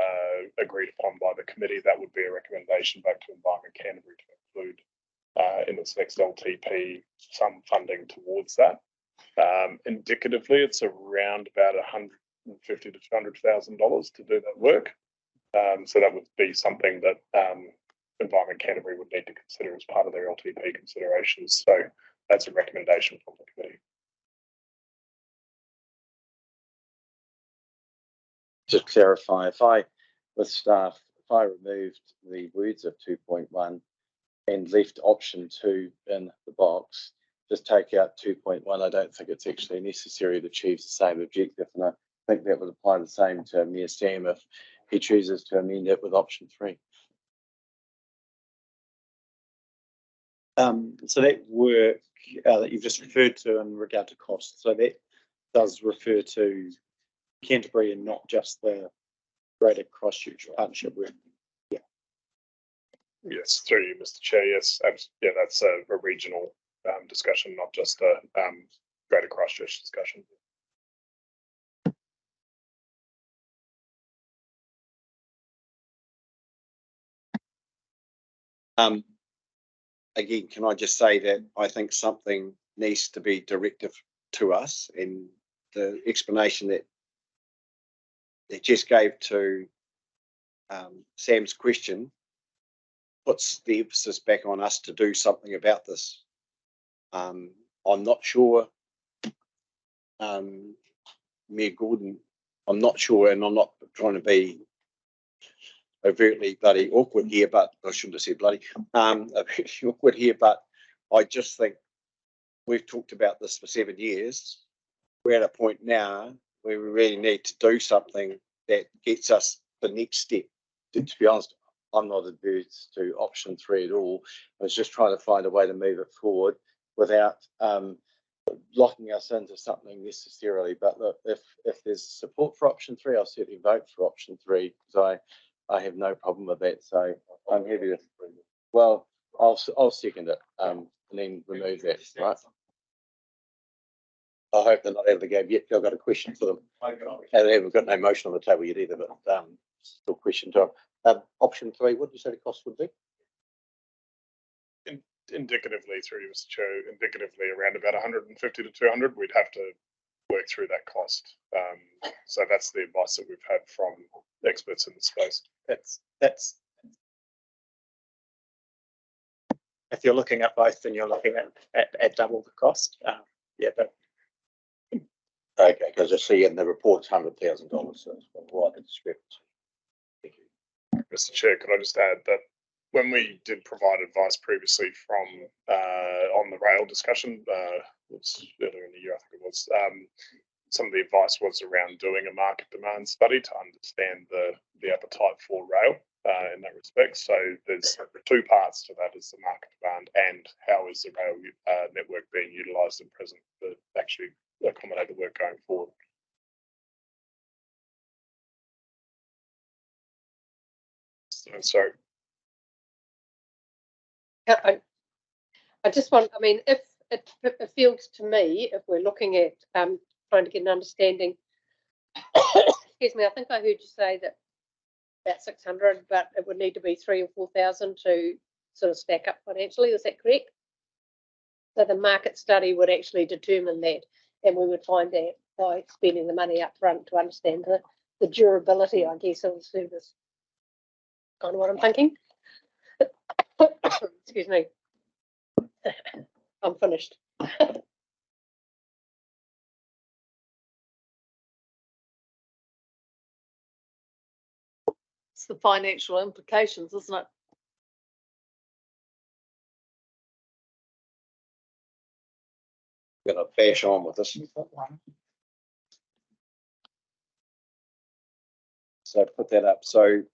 agreed upon by the committee, that would be a recommendation back to Environment Canterbury to include in its next LTP some funding towards that. Indicatively, it's around about $150,000 to $200,000 to do that work. So that would be something that Environment Canterbury would need to consider as part of their LTP considerations. So that's a recommendation from the committee. Just clarify, if I removed the words of 2.1 and left option 2 in the box, just take out 2.1, I don't think it's actually necessary to achieve the same objective. And I think that would apply the same to Mayor Sam if he chooses to amend it with option 3. So that work that you've just referred to in regard to costs, so that does refer to Canterbury and not just the Greater Christchurch Partnership work. Yes, through you, Mr. Chair. Yes, yeah, that's a regional discussion, not just a Greater Christchurch discussion. Again, can I just say that I think something needs to be directive to us, and the explanation that Jess gave to Sam's question puts the emphasis back on us to do something about this. I'm not sure, Mayor Gordon, I'm not sure, and I'm not trying to be overtly bloody awkward here, but I shouldn't have said bloody, awkward here, but I just think we've talked about this for 7 years. We're at a point now where we really need to do something that gets us the next step. To be honest, I'm not adverse to option 3 at all. I was just trying to find a way to move it forward without locking us into something necessarily. But look, if there's support for option 3, I'll certainly vote for option 3 because I have no problem with that. So I'm happy to. Well, I'll second it and then remove that. Right. I hope they're not out of the game yet. I've got a question for them. And they haven't got no motion on the table yet either, but still question time. Option 3, what did you say the cost would be? Indicatively, through you, Mr. Chair, indicatively around about 150 to 200. We'd have to work through that cost. So that's the advice that we've had from experts in the space. That's if you're looking at both, then you're looking at double the cost. Yeah, but Okay, because I see in the report's $100,000, so it's quite a discrepancy. Thank you. Mr. Chair, could I just add that when we did provide advice previously from on the rail discussion, was earlier in the year, I think it was, some of the advice was around doing a market demand study to understand the appetite for rail in that respect. So there's 2 parts to that: is the market demand and how is the rail network being utilised at present to actually accommodate the work going forward. So I just want, I mean, if it feels to me, if we're looking at trying to get an understanding, excuse me, I think I heard you say that about 600, but it would need to be 3,000 or 4,000 to sort of stack up financially. Is that correct? So the market study would actually determine that, and we would find that by spending the money up front to understand the durability, I guess, of the service. Kind of what I'm thinking. Excuse me. I'm finished. It's the financial implications, isn't it? Gonna bash on with this. So put that up. So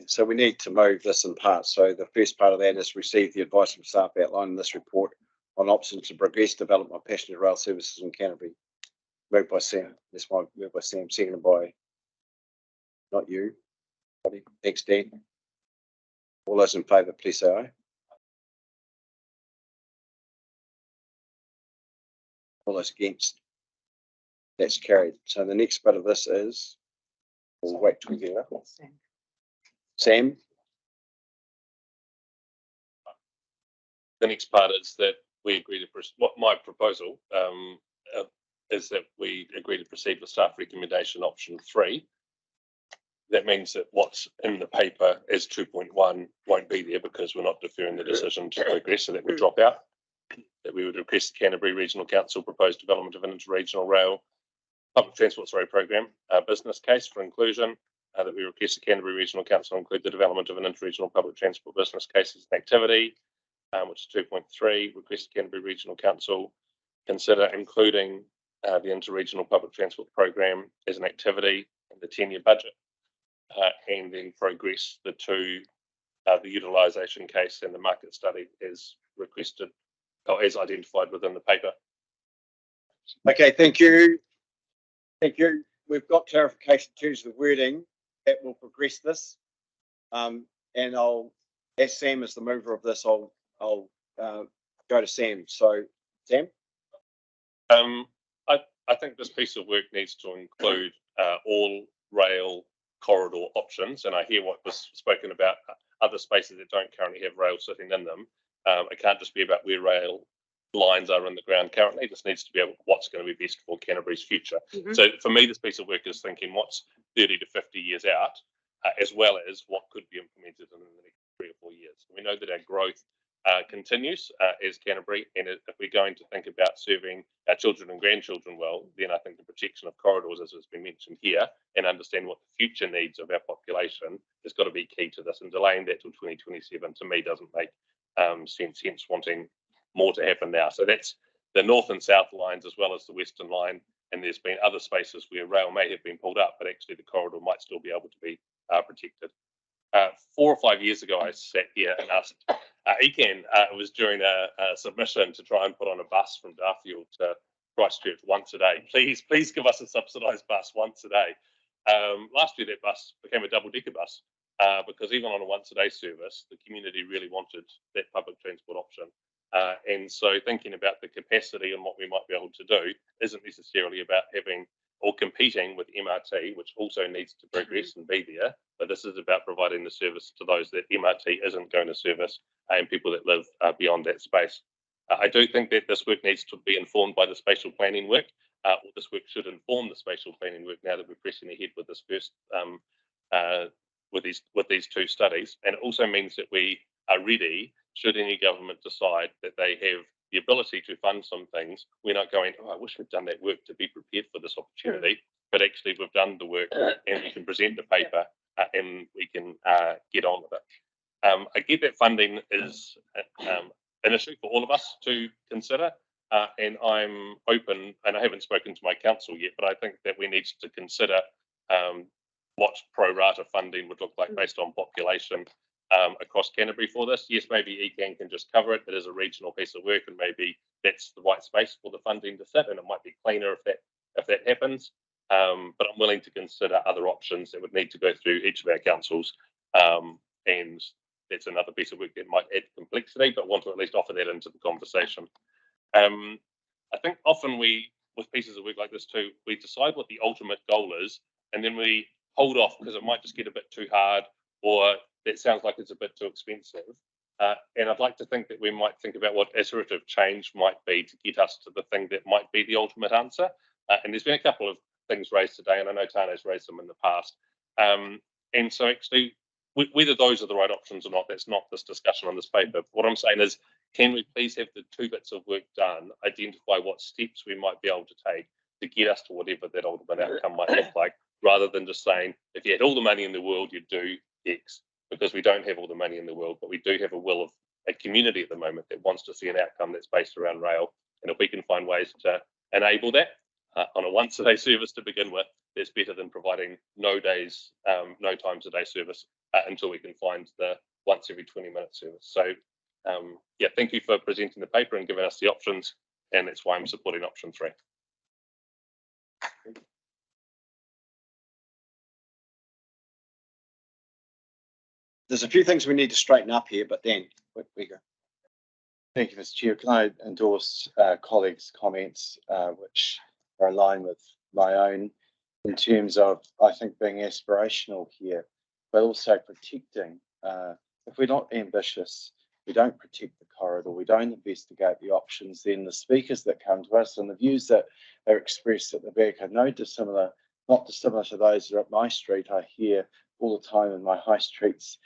so we need to move this in parts. So the first part of that is receive the advice from staff outlined in this report on options to progress development of passenger rail services in Canterbury. Moved by Sam. That's why moved by Sam, seconded by not you. Thanks, Dan. All those in favour, please say aye. All those against. That's carried. So the next bit of this is, we'll wait till we get it up. Sam? The next part is that we agree to, what my proposal is that we agree to proceed with staff recommendation option 3. That means that what's in the paper as 2.1 won't be there because we're not deferring the decision to progress, so that would drop out. That we would request the Canterbury Regional Council propose development of an interregional rail public transport program business case for inclusion. That we request the Canterbury Regional Council include the development of an interregional public transport business case as an activity, which is 2.3. Request the Canterbury Regional Council consider including the interregional public transport program as an activity in the 10-year budget, and then progress the 2, the utilisation case and the market study as requested or as identified within the paper. Okay, thank you. Thank you. We've got clarification in terms of the wording that will progress this. And I'll, as Sam is the mover of this, I'll go to Sam. So, Sam? I think this piece of work needs to include all rail corridor options, and I hear what was spoken about other spaces that don't currently have rail sitting in them. It can't just be about where rail lines are in the ground currently. This needs to be about what's going to be best for Canterbury's future. So for me, this piece of work is thinking what's 30 to 50 years out, as well as what could be implemented in the next 3 or 4 years. We know that our growth continues as Canterbury, and if we're going to think about serving our children and grandchildren well, then I think the protection of corridors, as has been mentioned here, and understand what the future needs of our population has got to be key to this. And delaying that till 2027 to me doesn't make sense, hence wanting more to happen now. So that's the north and south lines as well as the western line, and there's been other spaces where rail may have been pulled up, but actually the corridor might still be able to be protected. 4 or 5 years ago, I sat here and asked ECAN, it was during a submission to try and put on a bus from Darfield to Christchurch once a day. Please give us a subsidised bus once a day. Last year, that bus became a double-decker bus because even on a once-a-day service, the community really wanted that public transport option. And so thinking about the capacity and what we might be able to do isn't necessarily about having or competing with MRT, which also needs to progress and be there, but this is about providing the service to those that MRT isn't going to service and people that live beyond that space. I do think that this work needs to be informed by the spatial planning work. This work should inform the spatial planning work now that we're pressing ahead with this first, with these 2 studies. And it also means that we are ready should any government decide that they have the ability to fund some things. We're not going, oh, I wish we'd done that work to be prepared for this opportunity, but actually we've done the work and we can present the paper and we can get on with it. I get that funding is an issue for all of us to consider, and I'm open, and I haven't spoken to my council yet, but I think that we need to consider what pro rata funding would look like based on population across Canterbury for this. Yes, maybe ECAN can just cover it. It is a regional piece of work, and maybe that's the right space for the funding to sit, and it might be cleaner if that happens. But I'm willing to consider other options that would need to go through each of our councils, and that's another piece of work that might add complexity, but want to at least offer that into the conversation. I think often with pieces of work like this too, we decide what the ultimate goal is, and then we hold off because it might just get a bit too hard, or that sounds like it's a bit too expensive. And I'd like to think that we might think about what iterative change might be to get us to the thing that might be the ultimate answer. And there's been a couple of things raised today, and I know Tane's raised them in the past. And so actually, whether those are the right options or not, that's not this discussion on this paper. What I'm saying is, can we please have the 2 bits of work done, identify what steps we might be able to take to get us to whatever that ultimate outcome might look like, rather than just saying, if you had all the money in the world, you'd do X, because we don't have all the money in the world, but we do have a will of a community at the moment that wants to see an outcome that's based around rail. And if we can find ways to enable that on a once-a-day service to begin with, that's better than providing no times a day service until we can find the once every 20-minute service. So yeah, thank you for presenting the paper and giving us the options, and that's why I'm supporting option 3. There's a few things we need to straighten up here, but then we go. Thank you, Mr. Chair. Can I endorse colleagues' comments, which are aligned with my own in terms of, I think, being aspirational here, but also protecting. If we're not ambitious, we don't protect the corridor, we don't investigate the options, then the speakers that come to us and the views that are expressed at the back are not dissimilar to those that are up my street. I hear all the time in my high streets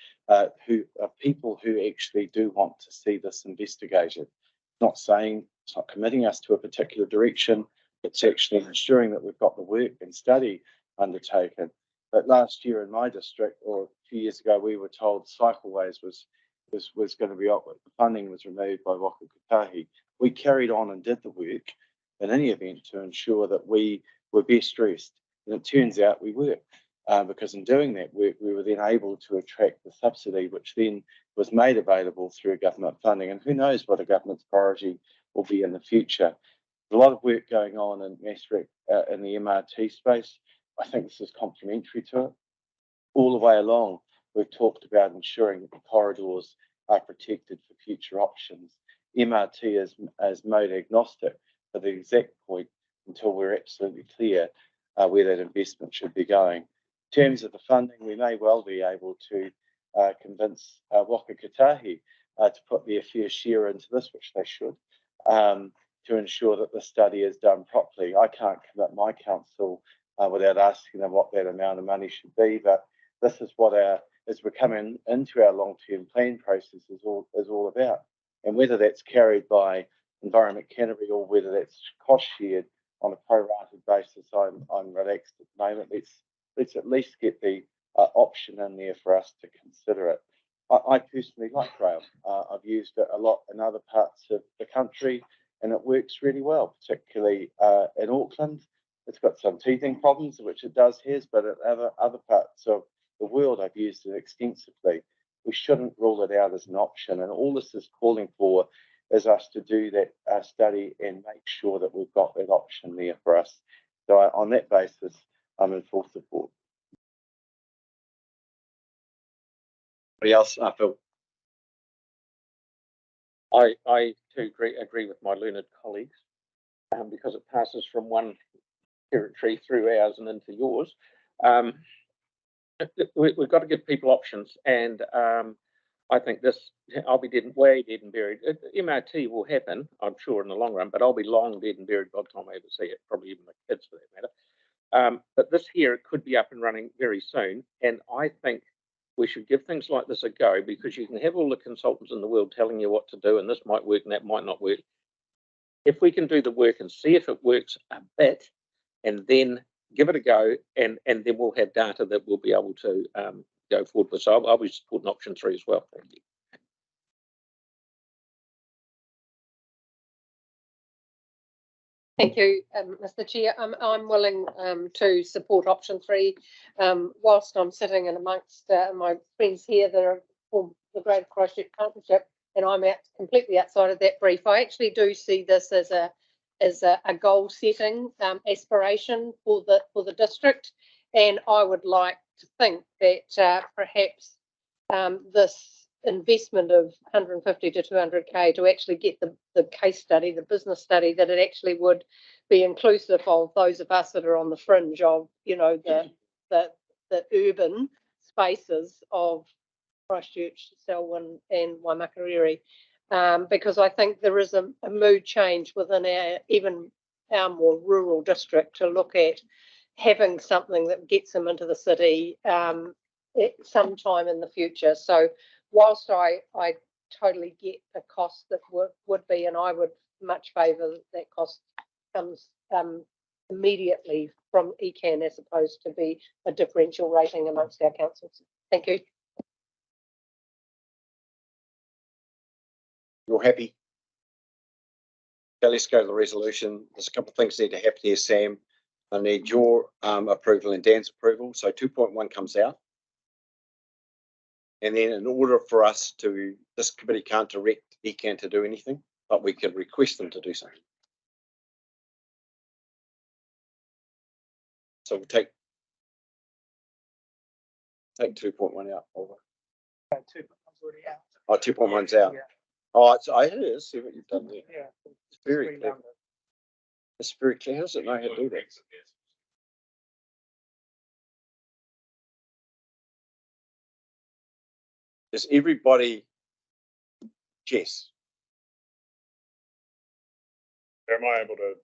who are people who actually do want to see this investigated. Not saying, it's not committing us to a particular direction, it's actually ensuring that we've got the work and study undertaken. But last year in my district, or a few years ago, we were told cycleways was going to be up, the funding was removed by Whakamutunga. We carried on and did the work in any event to ensure that we were best dressed. And it turns out we were, because in doing that work, we were then able to attract the subsidy, which then was made available through government funding. And who knows what a government's priority will be in the future. a lot of work going on in MASREC in the MRT space. I think this is complementary to it. All the way along, we've talked about ensuring that the corridors are protected for future options. MRT is mode agnostic for the exact point until we're absolutely clear where that investment should be going. In terms of the funding, we may well be able to convince Whakamutunga to put their fair share into this, which they should, to ensure that the study is done properly. I can't commit my council without asking them what that amount of money should be, but this is what as we're coming into our long-term plan process is all about. And whether that's carried by Environment Canterbury or whether that's cost shared on a pro-rated basis, I'm relaxed at the moment. Let's at least get the option in there for us to consider it. I personally like rail. I've used it a lot in other parts of the country, and it works really well, particularly in Auckland. It's got some teething problems, which it does has, but in other parts of the world, I've used it extensively. We shouldn't rule it out as an option, and all this is calling for is us to do that study and make sure that we've got that option there for us. So on that basis, I'm in full support. Anybody else? Phil? I too agree with my learned colleagues, because it passes from one territory through ours and into yours. We've got to give people options, and I think this, I'll be way dead and buried. MRT will happen, I'm sure, in the long run, but I'll be long dead and buried by the time I ever see it, probably even my kids for that matter. But this here, it could be up and running very soon, and I think we should give things like this a go, because you can have all the consultants in the world telling you what to do, and this might work and that might not work. If we can do the work and see if it works a bit, and then give it a go, and then we'll have data that we'll be able to go forward with. So I'll be supporting option 3 as well. Thank you. Thank you, Mr. Chair. I'm willing to support option 3. Whilst I'm sitting in amongst my friends here that are from the Greater Christchurch Partnership, and I'm completely outside of that brief, I actually do see this as a goal setting aspiration for the district, and I would like to think that perhaps this investment of 150 to 200k to actually get the case study, the business study, that it actually would be inclusive of those of us that are on the fringe of, you know, the urban spaces of Christchurch, Selwyn and Waimakariri, because I think there is a mood change within even our more rural district to look at having something that gets them into the city sometime in the future. So whilst I totally get the cost that would be, and I would much favour that cost comes immediately from ECAN as opposed to be a differential rating amongst our councils. Thank you. You're happy? Okay, let's go to the resolution. There's a couple of things that need to happen here, Sam. I need your approval and Dan's approval. So 2.1 comes out. And then in order for us to, this committee can't direct ECAN to do anything, but we could request them to do something. So we'll take 2.1 out. Over. 2.1's already out. Oh, 2.1's out. Yeah. Oh, I see what you've done there. Yeah. It's very clear. It's very clear. How does it know how to do that? Does everybody, Jess? Am I able to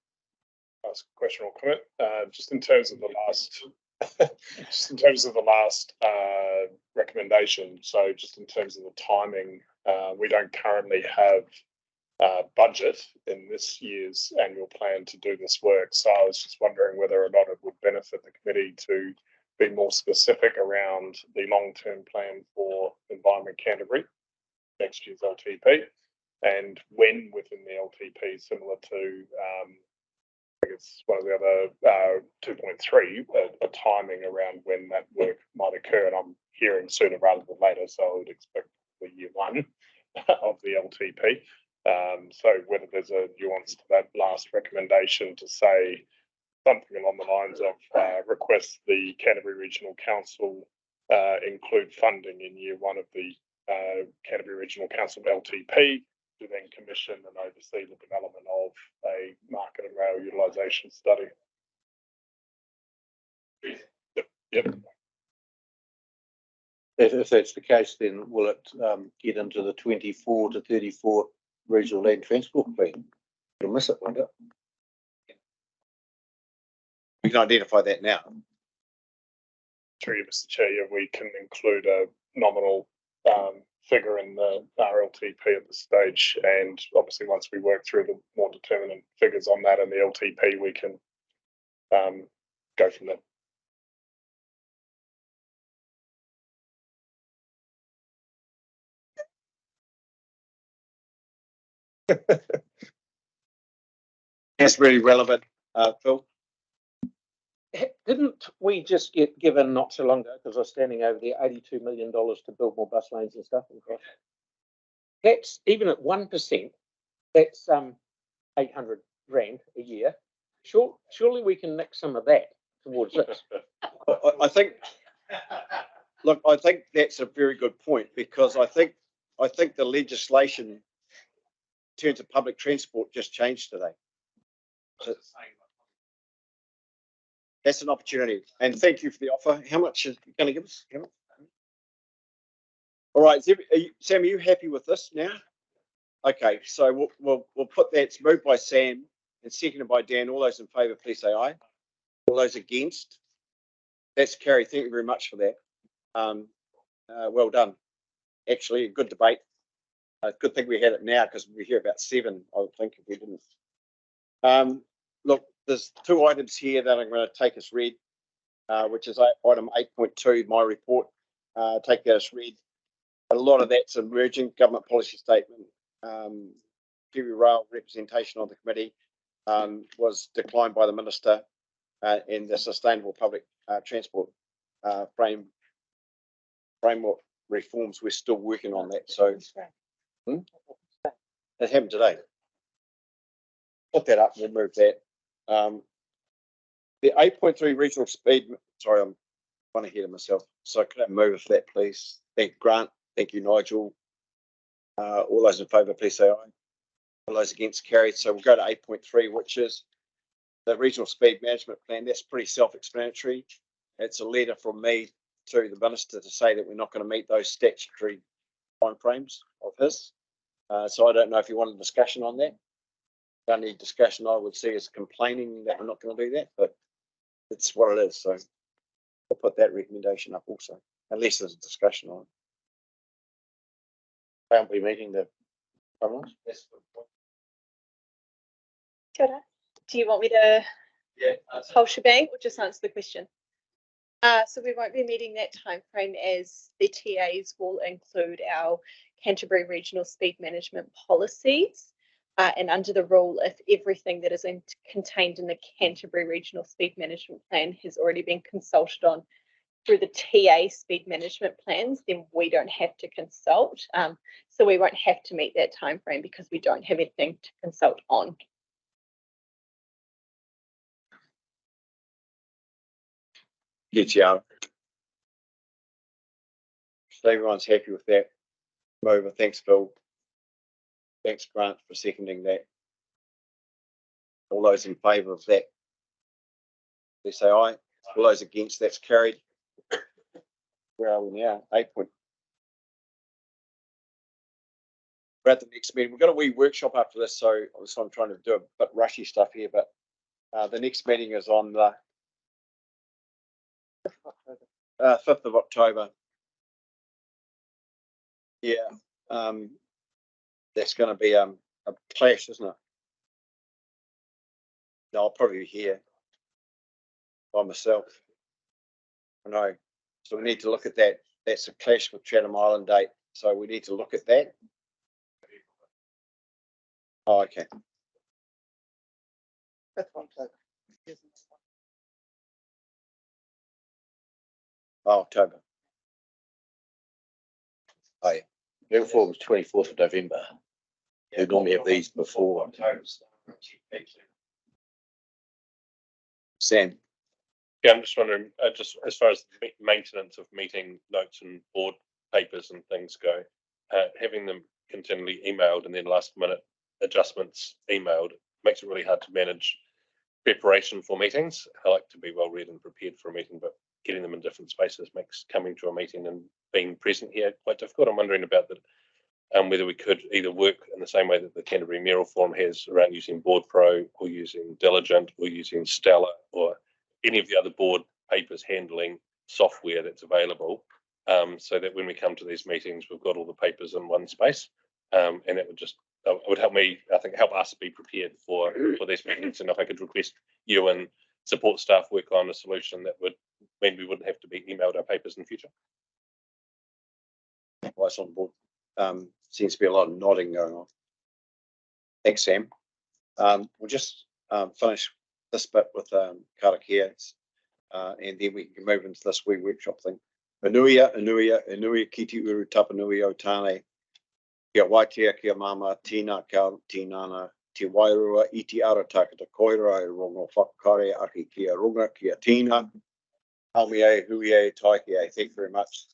ask a question or comment? Just in terms of the last, recommendation. So just in terms of the timing, we don't currently have budget in this year's annual plan to do this work. So I was just wondering whether or not it would benefit the committee to be more specific around the long-term plan for Environment Canterbury, next year's LTP, and when within the LTP, similar to I guess one of the other 2.3, a timing around when that work might occur. And I'm hearing sooner rather than later, so I would expect the year 1 of the LTP. So whether there's a nuance to that last recommendation to say something along the lines of request the Canterbury Regional Council include funding in year one of the Canterbury Regional Council LTP to then commission and oversee the development of a market and rail utilisation study. Yep. If that's the case, then will it get into the 24 to 34 regional land transport plan? You'll miss it, won't it? We can identify that now. Through you, Mr. Chair, yeah, we can include a nominal figure in the RLTP at this stage, and obviously once we work through the more determinant figures on that in the LTP, we can go from there. That's really relevant, Phil. Didn't we just get given not so long ago, because I was standing over there, $82 million to build more bus lanes and stuff? That's even at 1%, that's 800 grand a year. Surely we can nick some of that towards this. I think, look, I think that's a very good point, because I think the legislation in terms of public transport just changed today. So that's an opportunity, and thank you for the offer. How much is going to give us? All right, Sam, are you happy with this now? Okay, so we'll put that. It's moved by Sam and seconded by Dan. All those in favour, please say aye. All those against? That's carried. Thank you very much for that. Well done. Actually, a good debate. Good thing we had it now, because we're here about 7, I would think, if we didn't. Look, there's 2 items here that I'm going to take as read, which is item 8.2, my report. Take that as read. A lot of that's emerging government policy statement. Kiwi Rail representation on the committee was declined by the Minister in the sustainable public transport framework reforms. We're still working on that. So that happened today. Put that up, we'll move that. The 8.3 regional speed, sorry, I'm running ahead of myself. So could I move with that, please? Thank you, Grant. Thank you, Nigel. All those in favour, please say aye. All those against, carried. So we'll go to 8.3, which is the regional speed management plan. That's pretty self-explanatory. It's a letter from me to the Minister to say that we're not going to meet those statutory timeframes of his. So I don't know if you want a discussion on that. The only discussion I would see is complaining that we're not going to do that, but it's what it is. So I'll put that recommendation up also, unless there's a discussion on it. Won't be meeting the problems. Kia ora. Do you want me to whole shebang or just answer the question? So we won't be meeting that time frame, as the TAs will include our Canterbury regional speed management policies. And under the rule, if everything that is contained in the Canterbury regional speed management plan has already been consulted on through the TA speed management plans, then we don't have to consult. So we won't have to meet that time frame because we don't have anything to consult on. Get you out. So everyone's happy with that. Over. Thanks, Phil. Thanks, Grant, for seconding that. All those in favour of that, please say aye. All those against, that's carried. Where are we now? 8 point. We're at the next meeting. We've got a wee workshop after this, so I'm trying to do a bit rushy stuff here, but the next meeting is on the 5th of October. Yeah. That's going to be a clash, isn't it? No, I'll probably be here by myself. I know. So we need to look at that. That's a clash with Chatham Island date. So we need to look at that. Oh, okay. Oh, October. Oh, yeah. Therefore, it was 24th of November. who normally have these before. Sam. Yeah, I'm just wondering, just as far as the maintenance of meeting notes and board papers and things go, having them continually emailed and then last minute adjustments emailed makes it really hard to manage preparation for meetings. I like to be well read and prepared for a meeting, but getting them in different spaces makes coming to a meeting and being present here quite difficult. I'm wondering about that, whether we could either work in the same way that the Canterbury Mayoral Forum has around using Board Pro or using Diligent or using Stella or any of the other board papers handling software that's available, so that when we come to these meetings, we've got all the papers in one space, and it would just would help me, I think, help us be prepared for these meetings. And if I could request you and support staff work on a solution that would mean we wouldn't have to be emailed our papers in the future. Advice on board. Seems to be a lot of nodding going on. Thanks, Sam. We'll just finish this bit with Karakia, and then we can move into this wee workshop thing. Anuia, kiti uru tapanui o Tane. Kia waitea, kia mama, tina, ka tinana, te wairua, iti arataka, te koira, e rongo whakakare, aki kia runga, kia tina. Haumi e, hui e, taiki e. Thank you very much.